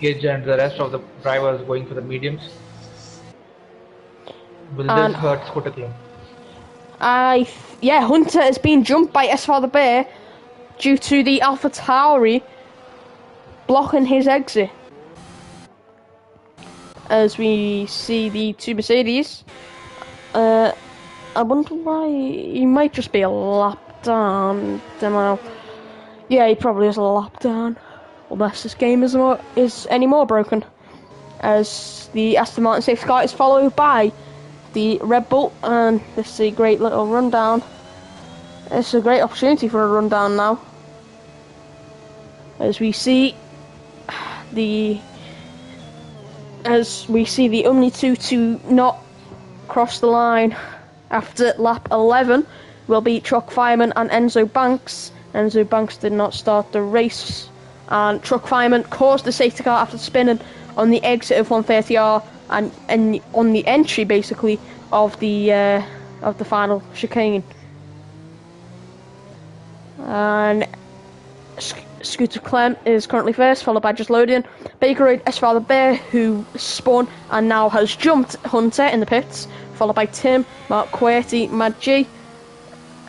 Gage and the rest of the drivers going for the mediums. Will this hurt Scooter Clem? Hunter has been jumped by Esfar the Bear due to the Alpha Tauri blocking his exit. As we see the two Mercedes, I wonder why. He might just be a lap down. Don't know. Yeah, he probably is a lap down, unless this game is any more broken. As the Aston Martin safety car is followed by the Red Bull, and this is a great little rundown. It's a great opportunity for a rundown now, as we see the only two to not cross the line after lap 11 will be Truck Fireman and Enzo Banks. Enzo Banks did not start the race, and Truck Fireman caused the safety car after spinning on the exit of 130R and on the entry basically of the final chicane. And Scooter Clem is currently first, followed by Giselodian. Baker Road, Esfar the Bear, who spun and now has jumped Hunter in the pits, followed by Tim, Mark Querty, Mad G,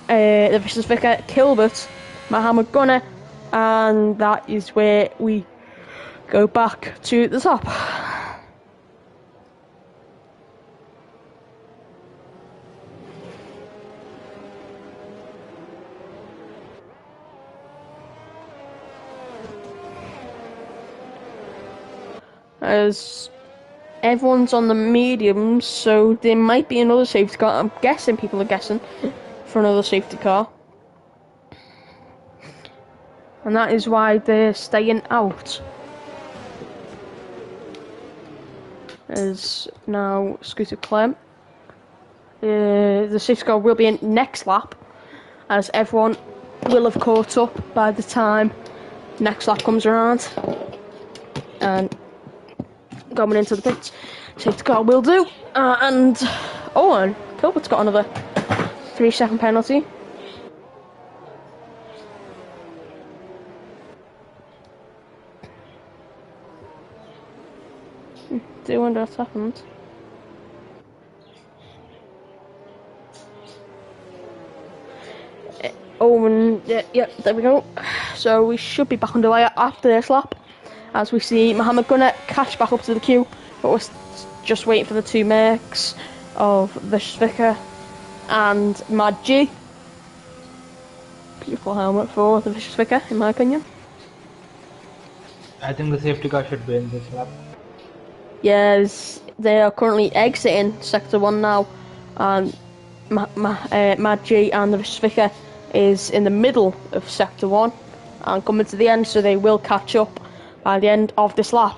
the Vicious Vicar, Kilbert, Mohammed Gunner, and that is where we go back to the top. As everyone's on the mediums, so there might be another safety car. I'm guessing people are guessing for another safety car, and that is why they're staying out. is now Scooter Clem. The safety car will be in next lap, as everyone will have caught up by the time next lap comes around. And going into the pits, safety car will do. And Kilbert's got another 3-second penalty. Do wonder what's happened. Yeah, there we go. So we should be back underway after this lap, as we see Mohammed Gunnar catch back up to the queue, but we're just waiting for the two makes of Vishvika and Mad G. Beautiful helmet for the Vishvika, in my opinion. I think the safety car should be in this lap. Yes, they are currently exiting Sector 1 now, and Mad G and the Vishvika is in the middle of Sector 1 and coming to the end, so they will catch up by the end of this lap.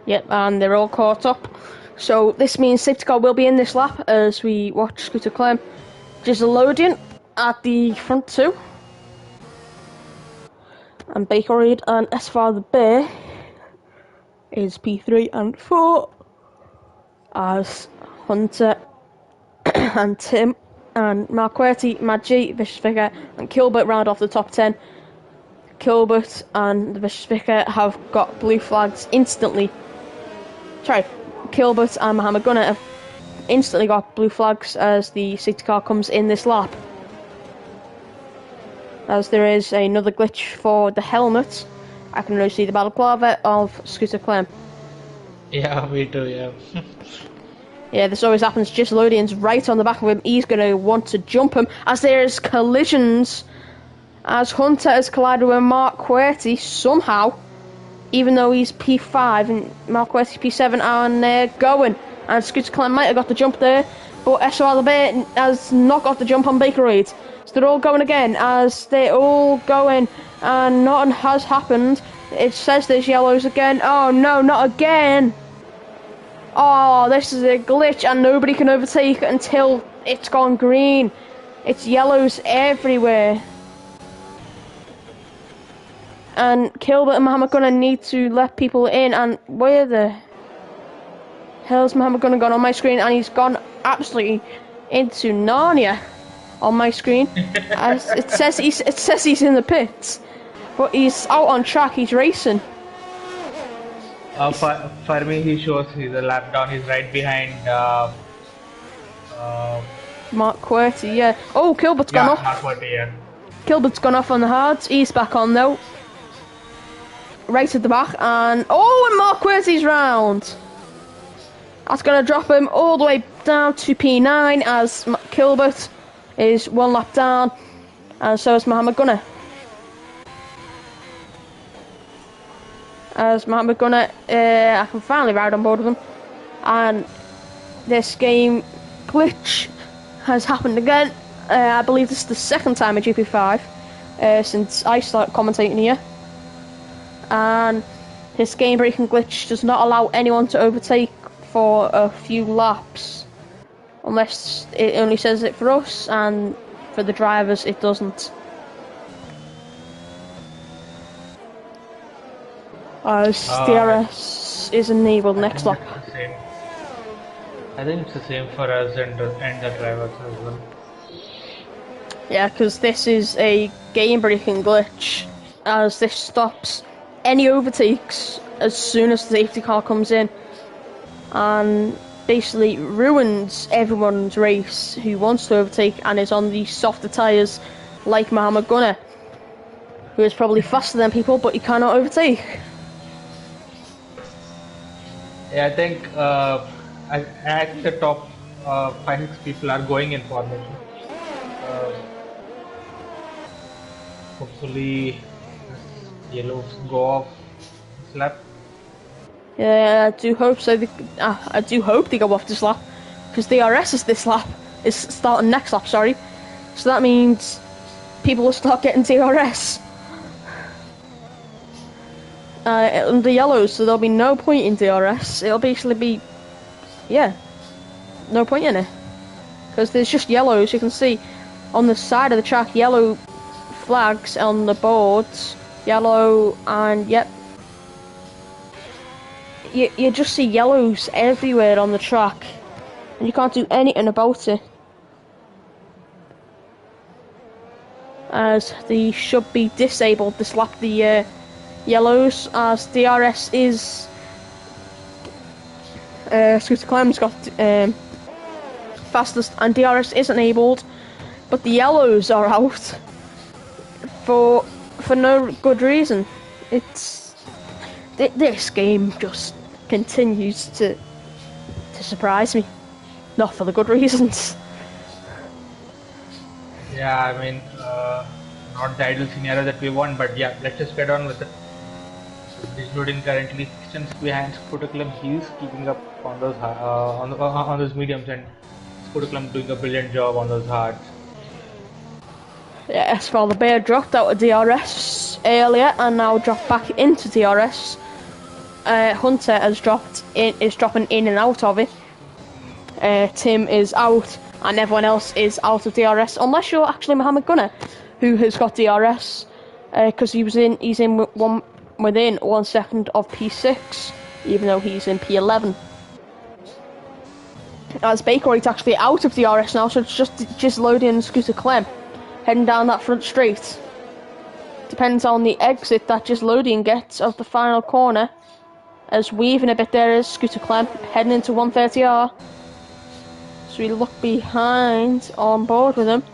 Yep, and they're all caught up. So this means safety car will be in this lap as we watch Scooter Clem just loading at the front two. And Baker Reed and SFR the Bear is P3 and 4, as Hunter and Tim and Marquetti, Mad G, Vicious Vicar and Kilbert round off the top 10. Kilbert and the Vicious Vicar have got blue flags instantly. Sorry, Kilbert and Mohammed Gunnar have instantly got blue flags as the safety car comes in this lap. As there is another glitch for the helmet, I can only see the balaclava of Scooter Clem. Yeah, me too, yeah. Yeah, this always happens. Just Lodian's right on the back of him. He's going to want to jump him as there's collisions. As Hunter has collided with Mark Querty somehow, even though he's P5 and Mark Querty P7, and they're going. And Scooter Clem might have got the jump there, but SOR Bay has not got the jump on Baker Reed. So they're all going again as they're all going, and nothing has happened. It says there's yellows again. Oh no, not again! Oh, this is a glitch and nobody can overtake until it's gone green. It's yellows everywhere. And Kilbert and Mohammed Gunnar need to let people in, and where the hell's Mohammed Gunnar gone on my screen? And he's gone absolutely into Narnia on my screen. As it says he's in the pits, but he's out on track, he's racing. For me, he shows he's a lap down. He's right behind Mark Querty, yeah. Oh, Kilbert's gone off. Mark Querty, yeah. Kilbert's gone off on the hards. He's back on though. Right at the back, and Mark Querty's round. That's going to drop him all the way down to P9 as Kilbert is one lap down, and so is Mohammed Gunnar. As Mohammed Gunnar, I can finally ride on board with him, and this game glitch has happened again. I believe this is the second time at GP5 since I started commentating here, and this game breaking glitch does not allow anyone to overtake for a few laps, unless it only says it for us, and for the drivers it doesn't. As DRS is enabled next lap. I think it's the same for us and the drivers as well. Yeah, because this is a game-breaking glitch, as this stops any overtakes as soon as the safety car comes in, and basically ruins everyone's race who wants to overtake and is on the softer tyres, like Mohammed Gunnar, who is probably faster than people, but he cannot overtake. Yeah, I think the top 5-6 people are going in formation. hopefully yellows go off this lap. Yeah, I do hope so. I do hope they go off this lap, because DRS is this lap. Is starting next lap, sorry. So that means people will start getting DRS. Under yellows, so there'll be no point in DRS. It'll basically be, yeah, no point in it. Because there's just yellows, you can see on the side of the track, yellow flags on the boards, yellow, and yep. You just see yellows everywhere on the track, and you can't do anything about it. As they should be disabled this lap, the yellows, as DRS is Scooter Clem's got fastest and DRS is enabled, but the yellows are out for no good reason. It's this game just continues to surprise me, not for the good reasons. Yeah, I mean, not the ideal scenario that we want, but yeah, let's just get on with it. Disloading currently 6 tenths behind Scooter Clem. He is keeping up on those on those mediums, and Scooter Clem doing a brilliant job on those hards. Yes, well, the bear dropped out of DRS earlier and now dropped back into DRS. Hunter is dropping in and out of it. Tim is out, and everyone else is out of DRS, unless you're actually Mohammed Gunner, who has got DRS, because he's in within 1 second of P6, even though he's in P11. As Bakerite's actually out of DRS now, so it's just loading and Scooter Clem heading down that front straight. Depends on the exit that just loading gets of the final corner. As weaving a bit there is Scooter Clem heading into 130R. So we look behind on board with him.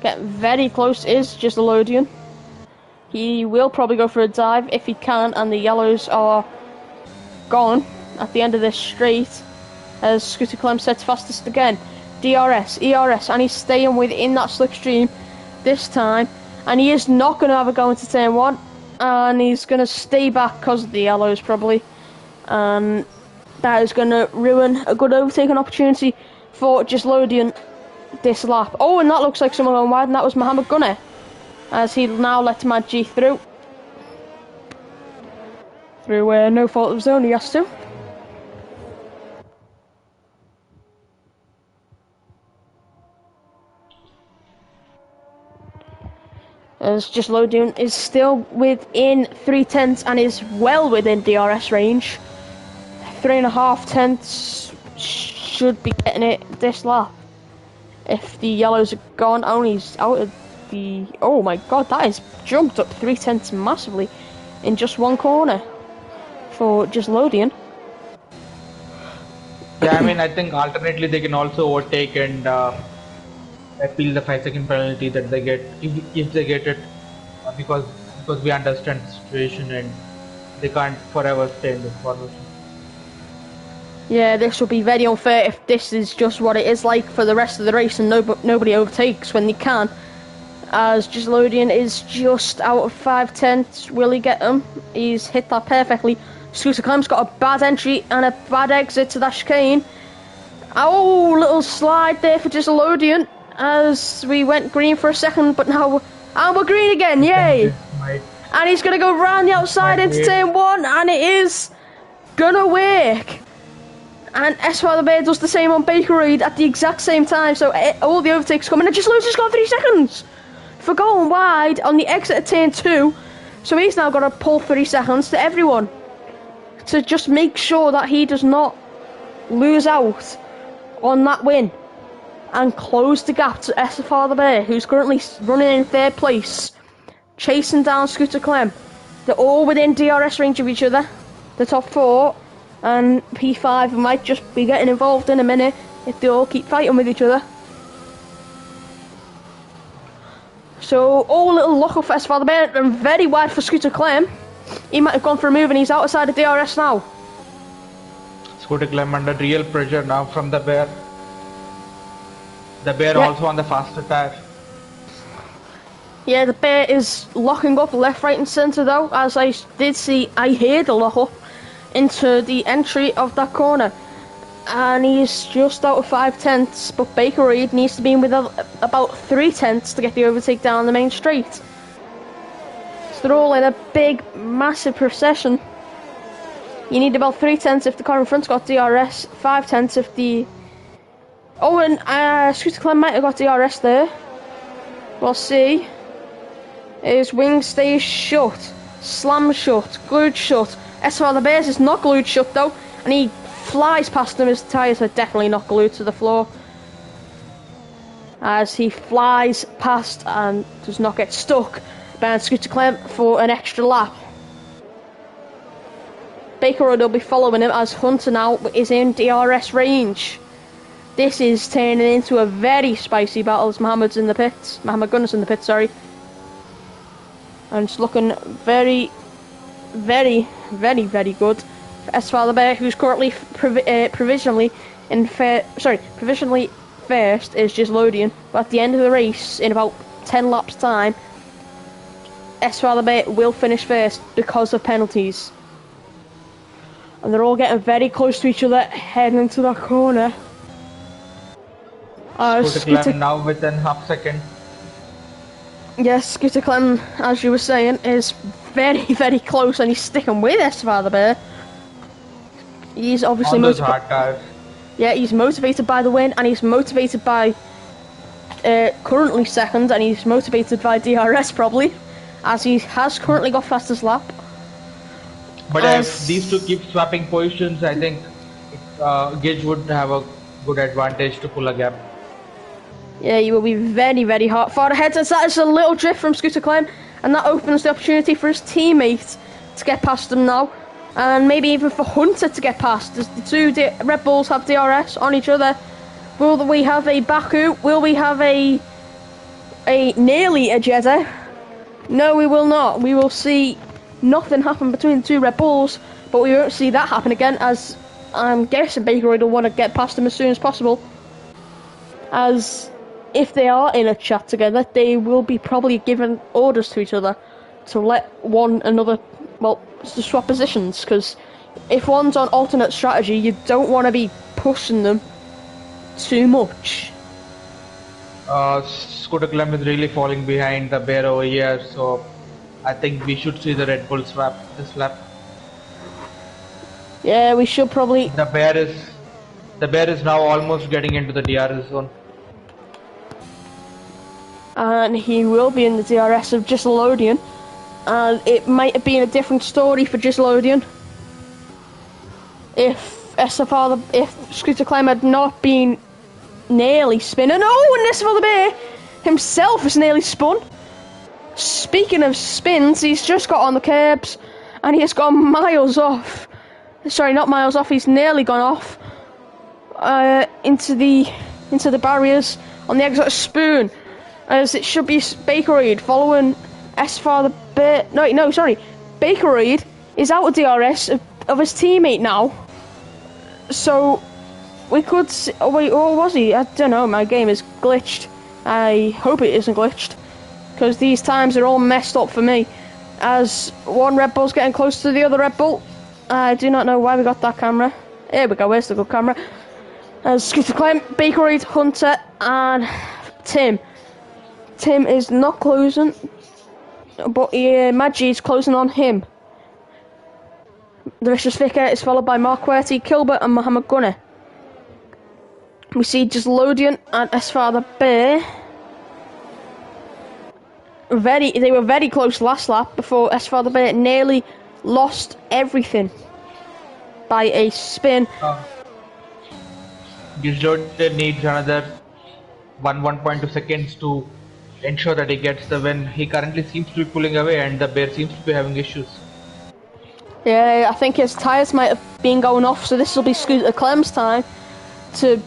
Get very close is just Lodian. He will probably go for a dive if he can, and the yellows are gone at the end of this straight. As Scooter Clem sets fastest again. DRS, ERS, and he's staying within that slipstream this time. And he is not going to have a go into turn 1. And he's going to stay back because of the yellows probably. And that is going to ruin a good overtaking opportunity for Gislodian this lap. Oh, and that looks like someone going wide, and that was Mohammed Gunner, as he now lets Mad G through no fault of his own. He has to. As Gislodian is still within 3 tenths and is well within DRS range. 3.5 tenths should be getting it this lap. If the yellows are gone, only he's out of the... Oh my god, that has jumped up 3 tenths massively in just one corner for Gislodian. Yeah, I mean, I think alternately they can also overtake and appeal the 5-second penalty that they get if they get it, because we understand the situation and they can't forever stay in this formation. Yeah, this will be very unfair if this is just what it is like for the rest of the race and nobody overtakes when they can. As Gislodian is just out of 5 tenths. Will he get him? He's hit that perfectly. Scooter Clem's got a bad entry and a bad exit to that chicane. Oh, little slide there for Gislodian as we went green for a second, but now we're green again, yay! And he's going to go round the outside into turn 1, and it is going to work. And Eswar the Bear does the same on Bakerade at the exact same time, so all the overtakes coming, and Gislodian's got 3 seconds for going wide on the exit of turn 2, so he's now got to pull 3 seconds to everyone to just make sure that he does not lose out on that win and close the gap to Eswar the Bear, who's currently running in 3rd place, chasing down Scooter Clem. They're all within DRS range of each other, the top 4, and P5 might just be getting involved in a minute if they all keep fighting with each other. So, all little lock up for Eswar the Bear, and very wide for Scooter Clem. He might have gone for a move and he's outside of DRS now. Scooter Clem under real pressure now from the Bear. The Bear also on the faster tire. Yeah, the bear is locking up left, right and centre though, as I did see, I heard the lock up into the entry of that corner. And he's just out of 5/10, but Baker Reed needs to be in with about 3/10 to get the overtake down the main straight. So they're all in a big, massive procession. You need about 3/10 if the car in front's got DRS, 5/10 if the... Oh, and Scooter Clem might have got DRS there. We'll see. His wing stays shut, slammed shut, glued shut. Esfar the Bears is not glued shut though, and he flies past them. His tyres are definitely not glued to the floor. As he flies past and does not get stuck behind Scooter Clem for an extra lap. Baker Road will be following him as Hunter now is in DRS range. This is turning into a very spicy battle as Mohammed Gunner's in the pits, sorry. And it's looking very, very, very, very good for Esfar Bear, who's currently provisionally first is just loading. But at the end of the race, in about 10 laps time, Esfar Bear will finish first because of penalties. And they're all getting very close to each other, heading into that corner. Scooter Clem now within half second. Yes, Scooter Clem, as you were saying, is very, very close, and he's sticking with Esfar Bear. He's obviously on those hard tires. Yeah, he's motivated by the win, and he's motivated by currently second, and he's motivated by DRS probably, as he has currently got fastest lap. But if these two keep swapping positions, I think Gage would have a good advantage to pull a gap. Yeah, he will be very, very far ahead, as that is a little drift from Scooter Clem, and that opens the opportunity for his teammate to get past him now, and maybe even for Hunter to get past, as the two Red Bulls have DRS on each other. Will we have a Baku? Will we have a nearly a Jeddah? No, we will not. We will see nothing happen between the two Red Bulls, but we won't see that happen again, as I'm guessing Baker will want to get past them as soon as possible. As if they are in a chat together, they will be probably giving orders to each other to let one another, well, to swap positions, because if one's on alternate strategy, you don't want to be pushing them too much. Scooter Clem is really falling behind the Bear over here, so I think we should see the Red Bull swap this lap. Yeah, we should probably... The Bear is now almost getting into the DRS zone. And he will be in the DRS of Gislodian, and it might have been a different story for Gislodian if Scooter Clem had not been nearly spinning. Oh, and Esfar Bear himself is nearly spun. Speaking of spins, he's just got on the curbs and he has gone miles off. Sorry, not miles off, he's nearly gone off into the barriers on the exit of Spoon, as it should be Baker Reed following Esfar Bear. No, sorry, Baker Reed is out of DRS of his teammate now, so we could see, oh wait, or was he? I don't know, my game is glitched. I hope it isn't glitched, because these times are all messed up for me, as one Red Bull's getting close to the other Red Bull. I do not know why we got that camera. Here we go, where's the good camera? As Scooter Clem, Baker Reed, Hunter and Tim. Tim is not closing, but Maggi's closing on him. The Vicious Vicar is followed by Marquetti, Kilbert and Mohammed Gunner. We see Gislodian and Esfar Bear. They were very close last lap before Esfar Bear nearly lost everything by a spin. Gislodian needs another 1.2 seconds to ensure that he gets the win. He currently seems to be pulling away and the Bear seems to be having issues. Yeah, I think his tyres might have been going off, so this will be Scooter Clem's time to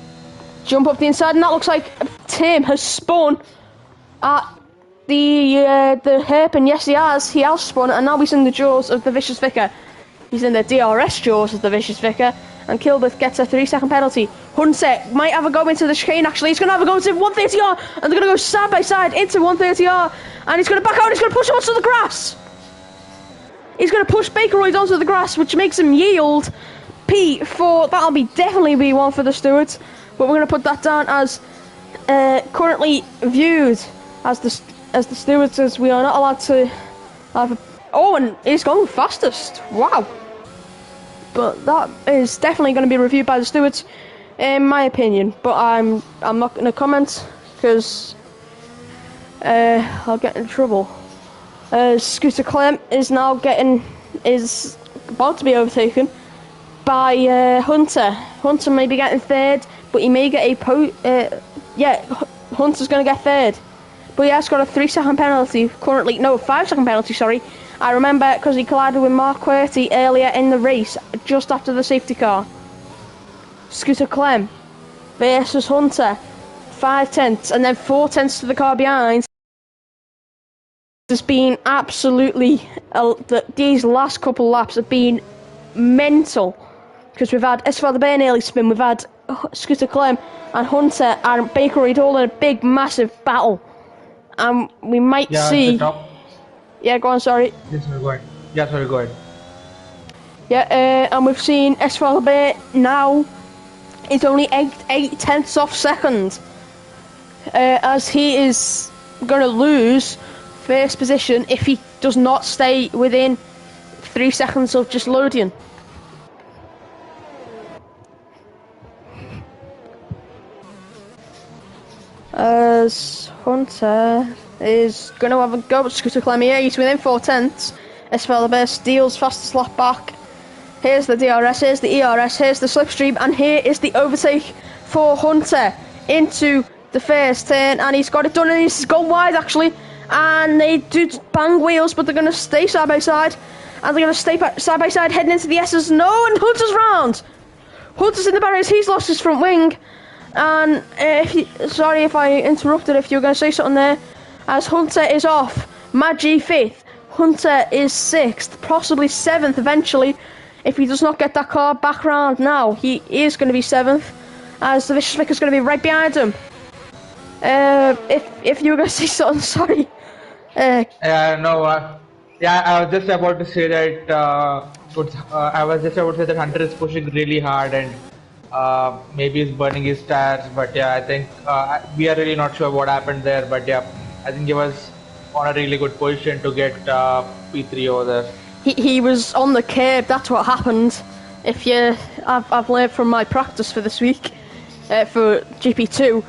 jump up the inside, and that looks like Tim has spun at the hairpin. Yes, he has spun, and now he's in the jaws of the Vicious Vicar. He's in the DRS jaws of the Vicious Vicar, and Kilbert gets a 3-second penalty. Hunter might have a go into the chicane, actually. He's going to have a go into 130R, and they're going to go side by side into 130R, and he's going to back out, he's going to push him onto the grass. He's going to push Bakeroyd onto the grass, which makes him yield P4. That'll be definitely B1 for the stewards, but we're going to put that down as currently viewed as the stewards, as we are not allowed to have a... Oh, and he's going fastest. Wow. But that is definitely going to be reviewed by the stewards, in my opinion. But I'm not going to comment because I'll get in trouble. Scooter Clem is now is about to be overtaken by Hunter. Hunter may be getting third, but he may get a Hunter's going to get third. But he has got a 3-second penalty currently. No, 5-second penalty, sorry. I remember because he collided with Mark Querty earlier in the race, just after the safety car. Scooter Clem versus Hunter. 5 tenths, and then 4 tenths to the car behind. There's been absolutely... these last couple laps have been mental. Because we've had Esval the nearly spin, we've had Scooter Clem and Hunter and Bakeroyd all in a big, massive battle. And we might see... Yeah, go on, sorry. Yes, sorry, go ahead. Yeah, sorry, go ahead. Yeah, and we've seen Esval now, it's only 8 tenths off second. As he is going to lose first position if he does not stay within 3 seconds of just loading. As Hunter is going to have a go at Scooter Clem here, he's within 4 tenths. Esfalabé steals fastest lap back. Here's the DRS, here's the ERS, here's the slipstream, and here is the overtake for Hunter into the first turn, and he's got it done, and he's gone wide actually, and they do bang wheels, but they're going to stay side by side, and they're going to stay side by side heading into the S's. No, and Hunter's round. Hunter's in the barriers, he's lost his front wing, and sorry if I interrupted if you were going to say something there, as Hunter is off. Maggi 5th, Hunter is 6th, possibly 7th eventually, if he does not get that car back round now. He is going to be 7th, as the Vicious Vicker's going to be right behind him. If you were going to say something, sorry. I was just about to say that Hunter is pushing really hard and maybe he's burning his tires, but yeah, I think we are really not sure what happened there, but yeah, I think he was on a really good position to get P3 over there. He was on the curb, that's what happened. I've learned from my practice for this week, for GP2,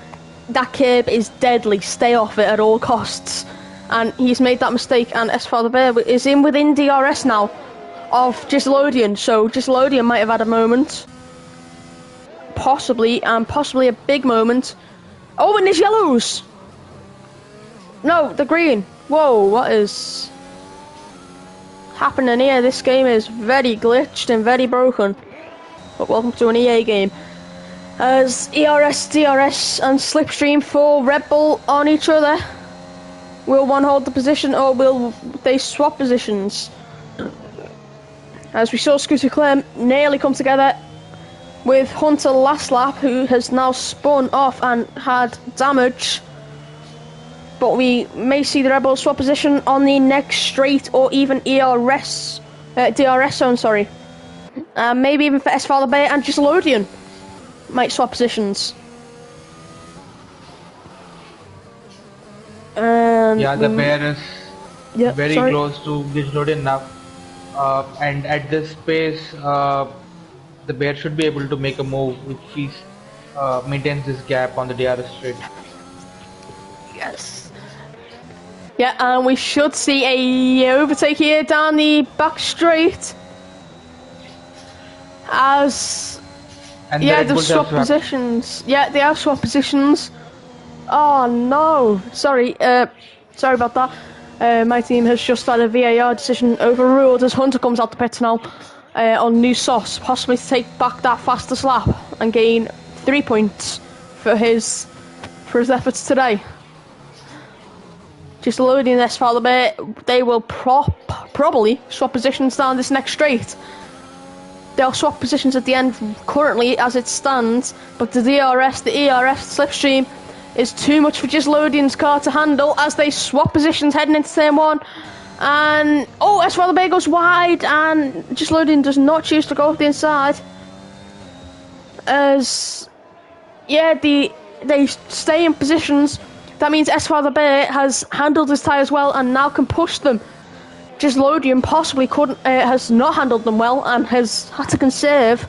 that curb is deadly, stay off it at all costs. And he's made that mistake, and Esfalabé is in within DRS now of Gislodian, so Gislodian might have had a moment. Possibly a big moment. Oh, and there's yellows! No, the green. Whoa, what is happening here? This game is very glitched and very broken. But welcome to an EA game. As ERS, DRS and Slipstream for Red Bull on each other. Will one hold the position or will they swap positions? As we saw Scooter Clem nearly come together with Hunter last lap, who has now spun off and had damage. But we may see the Red Bull swap position on the next straight or even DRS zone, sorry. Maybe even for Esfalabé and Gislodian might swap positions. Yeah, the bear is very close to Gislodian now. And at this pace, the bear should be able to make a move if he maintains this gap on the DRS straight. Yes. Yeah, and we should see a overtake here down the back straight. As they've swapped positions. Yeah, they have swapped positions. Oh no, sorry about that. My team has just had a VAR decision overruled as Hunter comes out the pits now on new sauce, possibly to take back that fastest lap and gain 3 points for his efforts today. Just loading this file a bit, they will probably swap positions down this next straight. they'll swap positions at the end currently as it stands, but the ERS slipstream is too much for Gislodian's car to handle as they swap positions heading into turn 1. And as well, the bay goes wide, and Gislodian does not choose to go off the inside. As they stay in positions. That means S4 the Bay has handled his tyres well and now can push them. Gislodian possibly has not handled them well and has had to conserve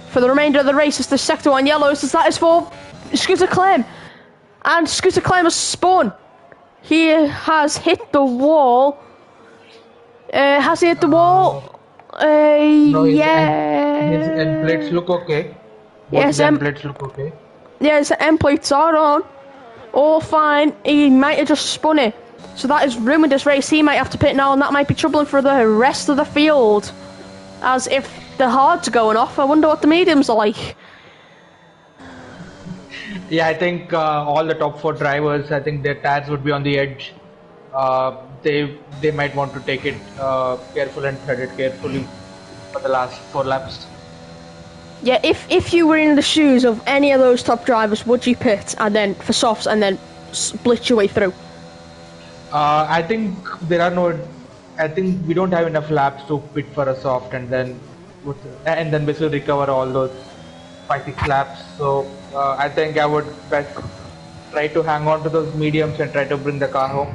for the remainder of the race as the sector 1 yellows, as that is for Scooter Clem. And Scooter Clem has spun. He has hit the wall. Has he hit the wall? No, yeah. His end plates look okay. Yes, end plates look okay. Yes, the end plates are on. All fine. He might have just spun it. So that has ruined his race. He might have to pit now, and that might be troubling for the rest of the field. As if the hards are going off, I wonder what the mediums are like. Yeah, I think all the top 4 drivers, I think their tires would be on the edge. They might want to take it careful and thread it carefully for the last 4 laps. Yeah, if you were in the shoes of any of those top drivers, would you pit and then for softs and then split your way through? I think I think we don't have enough laps to pit for a soft and then we will recover all those 5-6 laps. So I think I would best try to hang on to those mediums and try to bring the car home.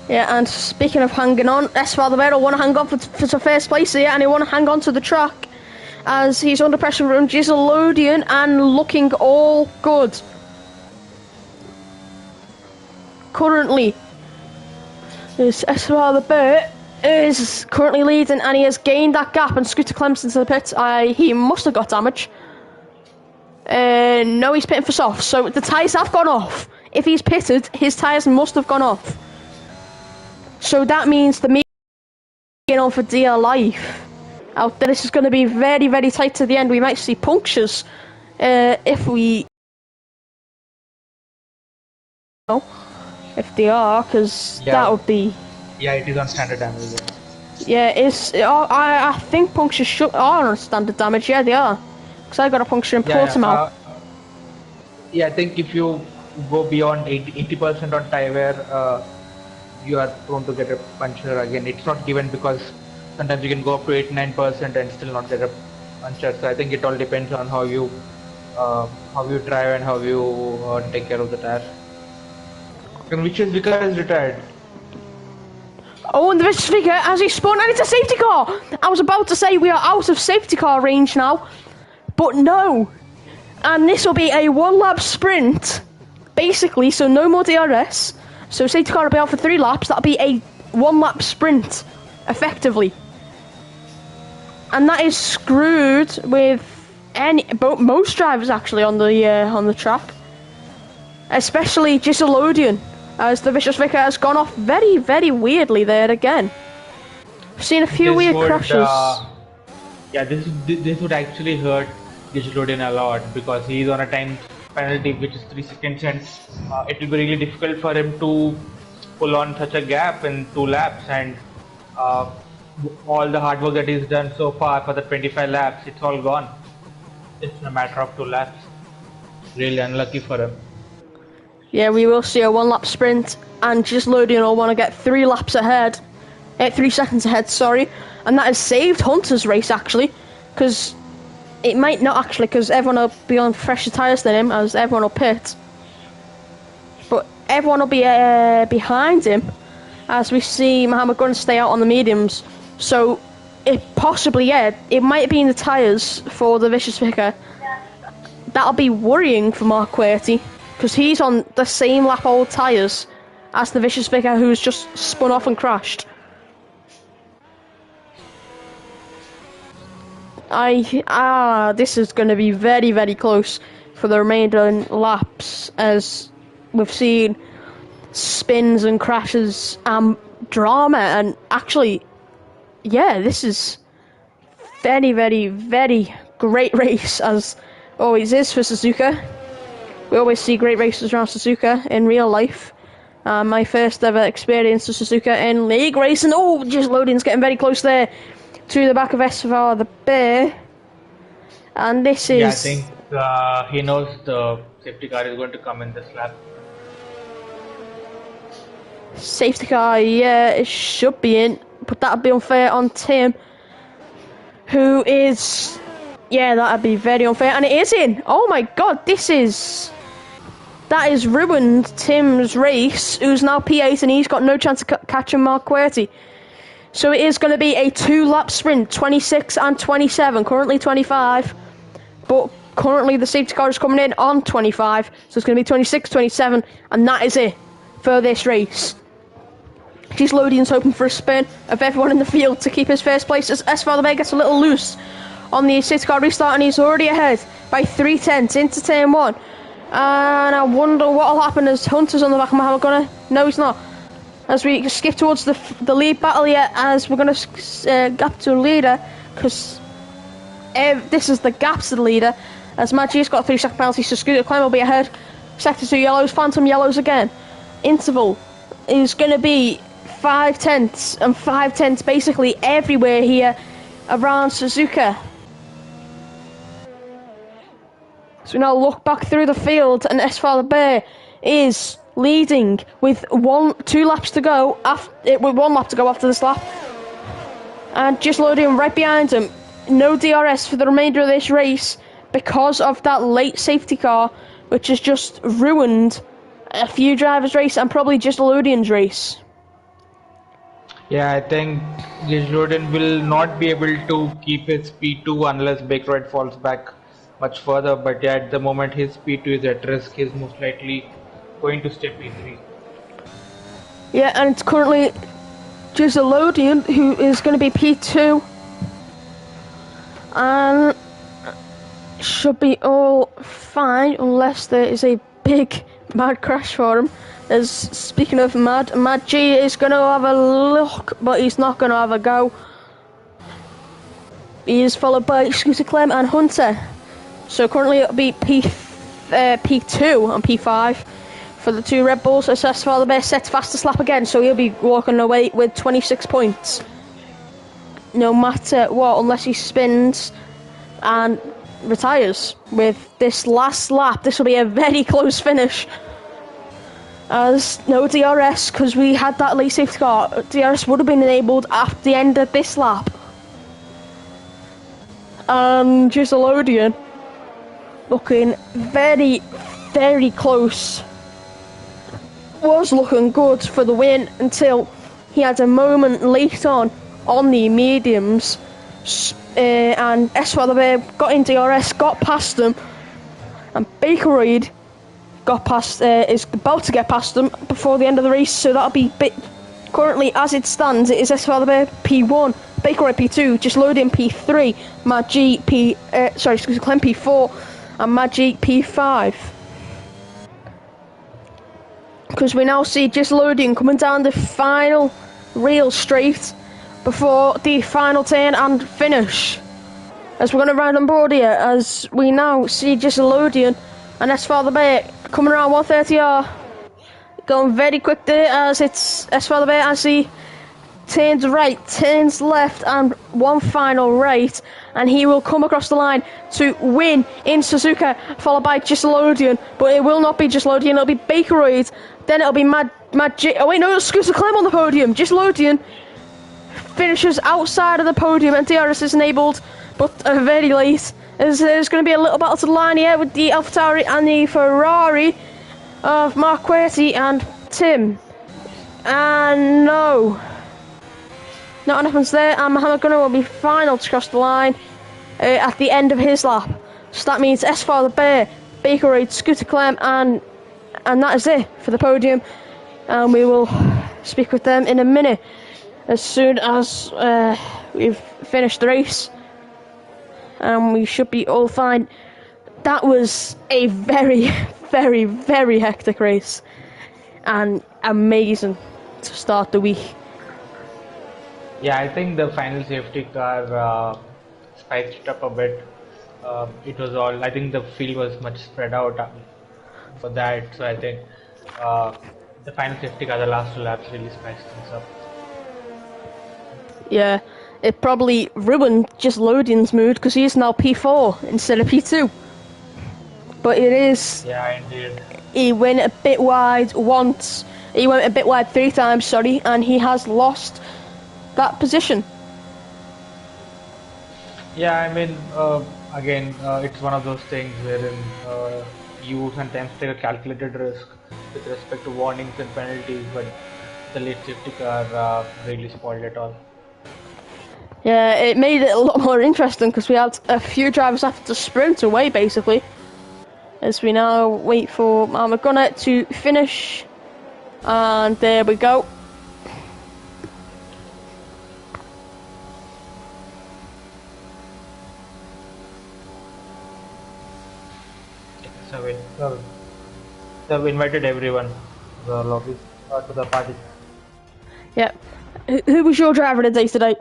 Yeah, and speaking of hanging on, Esparvero want to hang on for the first place here, and he want to hang on to the track as he's under pressure from Gislodian and looking all good. Currently, Esparvero is currently leading, and he has gained that gap, and Scooter Clemson to the pit. He must have got damage. No, he's pitting for soft, so the tyres have gone off. If he's pitted, his tyres must have gone off. So that means the medium on for dear life. Out there, this is going to be very, very tight to the end. We might see punctures if they are, because that would be. Yeah, it is on standard damage. Yeah, I think punctures are on standard damage. Yeah, they are. Because I got a puncture in Portimao. I think if you go beyond 80% on tire wear, you are prone to get a puncture again. It's not given because sometimes you can go up to 89% and still not get a puncture. So I think it all depends on how you drive and how you take care of the tire. And Vicious Vicar is retired. Oh, and the Vicious Vicar as he spun, and it's a safety car. I was about to say we are out of safety car range now, but no. And this will be a 1-lap sprint, basically. So no more DRS. So safety car will be out for 3 laps. That'll be a 1-lap sprint, effectively. And that is screwed with most drivers actually on the track, especially Gislodian, as the Vicious Vicar has gone off very, very weirdly there again. I've seen a few weird crashes. This would actually hurt Gislodian a lot because he is on a time penalty which is 3 seconds, and it will be really difficult for him to pull on such a gap in 2 laps, and all the hard work that he's done so far for the 25 laps, it's all gone. It's a matter of 2 laps. Really unlucky for him. Yeah, we will see a 1-lap sprint, and Gislodian will want to get 3 laps ahead. 3 seconds ahead, sorry. And that has saved Hunter's race, actually, because it might not actually, because everyone will be on fresher tyres than him, as everyone will pit. But everyone will be behind him, as we see Mohammed Gunn stay out on the mediums. So, it might be in the tyres for the Vicious Vicar. That'll be worrying for Mark Querty, because he's on the same lap old tyres as the Vicious Vicar, who's just spun off and crashed. This is going to be very, very close for the remaining laps, as we've seen spins and crashes and drama, and actually, this is very, very, very great race, as always is for Suzuka. We always see great races around Suzuka in real life. My first ever experience of Suzuka in league racing. Oh, Gislodian's getting very close there. to the back of Esvar the Bear. And this is... Yeah, I think he knows the safety car is going to come in this lap. Safety car, yeah, it should be in. But that would be unfair on Tim. Who is... Yeah, that would be very unfair. And it is in. Oh my god, this is... That has ruined Tim's race, who's now P8, and he's got no chance of catching Mark QWERTY. So it is going to be a 2-lap sprint, 26 and 27, currently 25. But currently the safety car is coming in on 25, so it's going to be 26, 27, and that is it for this race. GSLODEON's hoping for a spin of everyone in the field to keep his first place as Esvar the Bear gets a little loose on the safety car restart, and he's already ahead by 3/10 into turn 1. And I wonder what will happen as Hunter's on the back of Mohammed Gunner. No, he's not. As we skip towards the lead battle here, as we're going to gap to a leader, because this is the gap to the leader, as Magi's got a 3-second penalty, so Scooter Clem will be ahead. Sector 2 yellows, Phantom yellows again. Interval is going to be 5/10 and 5/10 basically everywhere here around Suzuka. So we now look back through the field, and Esvar the Bear is leading with 2 laps to go. With 1 lap to go after this lap, and GSLODEON right behind him. No DRS for the remainder of this race because of that late safety car, which has just ruined a few drivers' race and probably GSLODEON's race. Yeah, I think GSLODEON will not be able to keep his P2 unless Bakeroid falls back much further, but yeah, at the moment his P2 is at risk. He's most likely going to stay P3. Yeah, and it's currently GSLODEON who is going to be P2, and should be all fine unless there is a big mad crash for him. As speaking of Mad G is going to have a look, but he's not going to have a go. He is followed by Scooter Clem and Hunter. So currently it'll be P2 and P5 for the 2 Red Bulls. As Esvar the Bear sets fastest lap again, so he'll be walking away with 26 points. No matter what, unless he spins and retires with this last lap. This will be a very close finish. As no DRS, because we had that late safety car. DRS would have been enabled after the end of this lap. And GSLODEON looking very, very close. Was looking good for the win until he had a moment late on the mediums. And Esvar the Bear got in DRS, got past them. And Bakeroid is about to get past them before the end of the race, so that'll be currently as it stands. It is Esvar the Bear P1, Bakeroid P2, GSLODEON P3, Clem P4, and Magic P5. Because we now see GSLODEON coming down the final real straight before the final turn and finish. As we're going to ride on board here, as we now see GSLODEON and Esvar the Bear coming around 130R. Going very quick there, as it's Esvar the Bear as he turns right, turns left, and one final right, and he will come across the line to win in Suzuka, followed by GSLODEON, but it will not be GSLODEON, it'll be Bakeroid, then it'll be Mad J. Oh wait, no, it's Scooter Clem on the podium. GSLODEON finishes outside of the podium, and DRS is enabled, but very late. There's going to be a little battle to the line here with the AlphaTauri and the Ferrari of Mark QWERTY and Tim. And no. Nothing happens there, and Mohammed Gunner will be final to cross the line at the end of his lap. So that means Esvar the Bear, Bakeroid, Scooter Clem, and that is it for the podium. And we will speak with them in a minute as soon as we've finished the race. And we should be all fine. That was a very, very, very hectic race. And amazing to start the week. Yeah, I think the final safety car spiced it up a bit. It was all, I think the field was much spread out for that. So I think the final safety car, the last 2 laps really spiced things up. Yeah, it probably ruined just Lodian's mood because he's now P4 instead of P2. But it is. Yeah, indeed. He went a bit wide once. He went a bit wide 3 times, sorry, and he has lost that position. Yeah, I mean, again, it's one of those things wherein you sometimes take a calculated risk with respect to warnings and penalties, but the late safety car really spoiled it all. Yeah, it made it a lot more interesting because we had a few drivers have to sprint away, basically. As we now wait for McGunnett to finish. And there we go. So they've invited everyone to the lobby, to the party. Yeah. Who was your driver of the day today?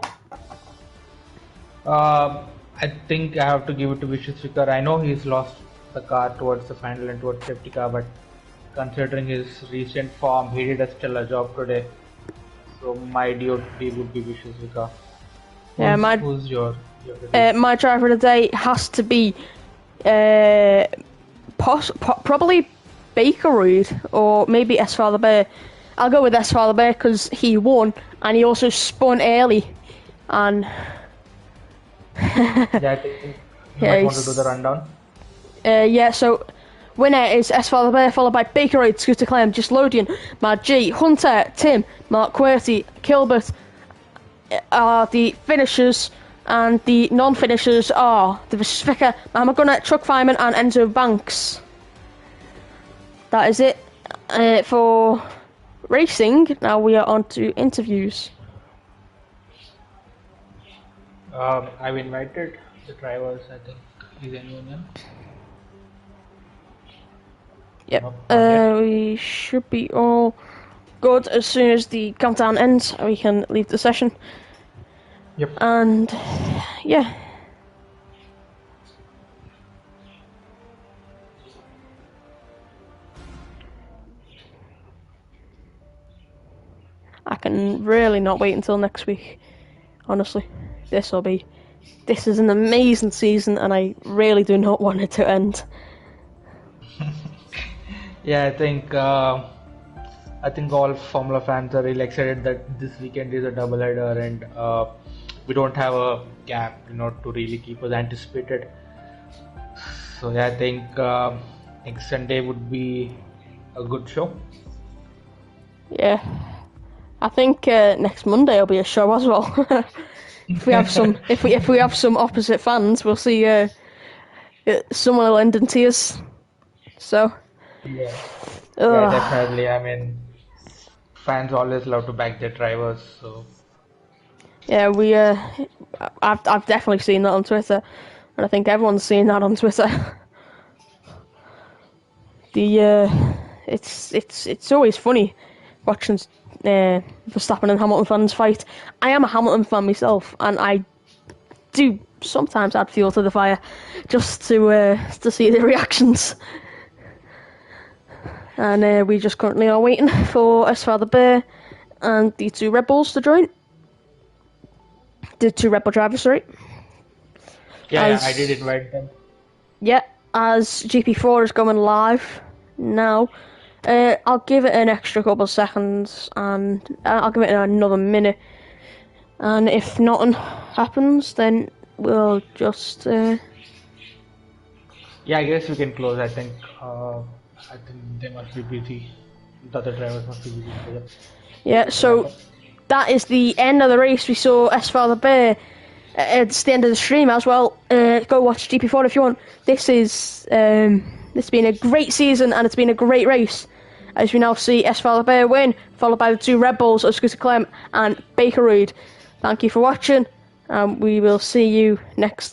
I think I have to give it to Vicious Vicar. I know he's lost the car towards the final and towards safety car, but considering his recent form, he did a stellar job today. So my DOT would be Vicious Vicar. Yeah, who's your my driver of the day has to be probably Bakerud or maybe S Father Bear. I'll go with S Father Bear because he won and he also spun early. And yeah, I think you might want to do the rundown. Yeah, so winner is S Father Bear, followed by Bakerud, Scooter Clem, Just Lodian, Mad G, Hunter, Tim, Mark QWERTY, Kilbert are the finishers, and the non-finishers are the Vicker, Mohammed Gunner, Chuck Fireman, and Enzo Banks. That is it for racing. Now we are on to interviews. I've invited the drivers, I think. Is anyone in? Yep, we should be all good as soon as the countdown ends. We can leave the session. Yep. And yeah. I can really not wait until next week. Honestly, this is an amazing season, and I really do not want it to end. Yeah, I think all Formula fans are really excited that this weekend is a doubleheader, and we don't have a gap, to really keep us anticipated. So yeah, I think next Sunday would be a good show. Yeah, I think next Monday will be a show as well. If we have some, if we have some opposite fans, we'll see someone will end in tears. So. Yeah. Yeah, definitely. I mean, fans always love to back their drivers, so. Yeah, I've definitely seen that on Twitter, and I think everyone's seen that on Twitter. It's always funny watching Verstappen and Hamilton fans fight. I am a Hamilton fan myself, and I do sometimes add fuel to the fire just to see the reactions. And we just currently are waiting for S Father Bear and the 2 Red Bulls to join. The 2 Red Bull drivers, sorry. Yeah, I did invite them. Yeah, as GP4 is going live now, I'll give it an extra couple of seconds, and I'll give it another minute. And if nothing happens, then we'll just... Yeah, I guess we can close, I think they must be busy. The other drivers must be busy. Yeah, so that is the end of the race. We saw S Father Bear. It's the end of the stream as well. Go watch GP4 if you want. It's been a great season and it's been a great race. As we now see S Father Bear win, followed by the 2 Red Bulls of Scooter Clem and Bakerud. Thank you for watching, and we will see you next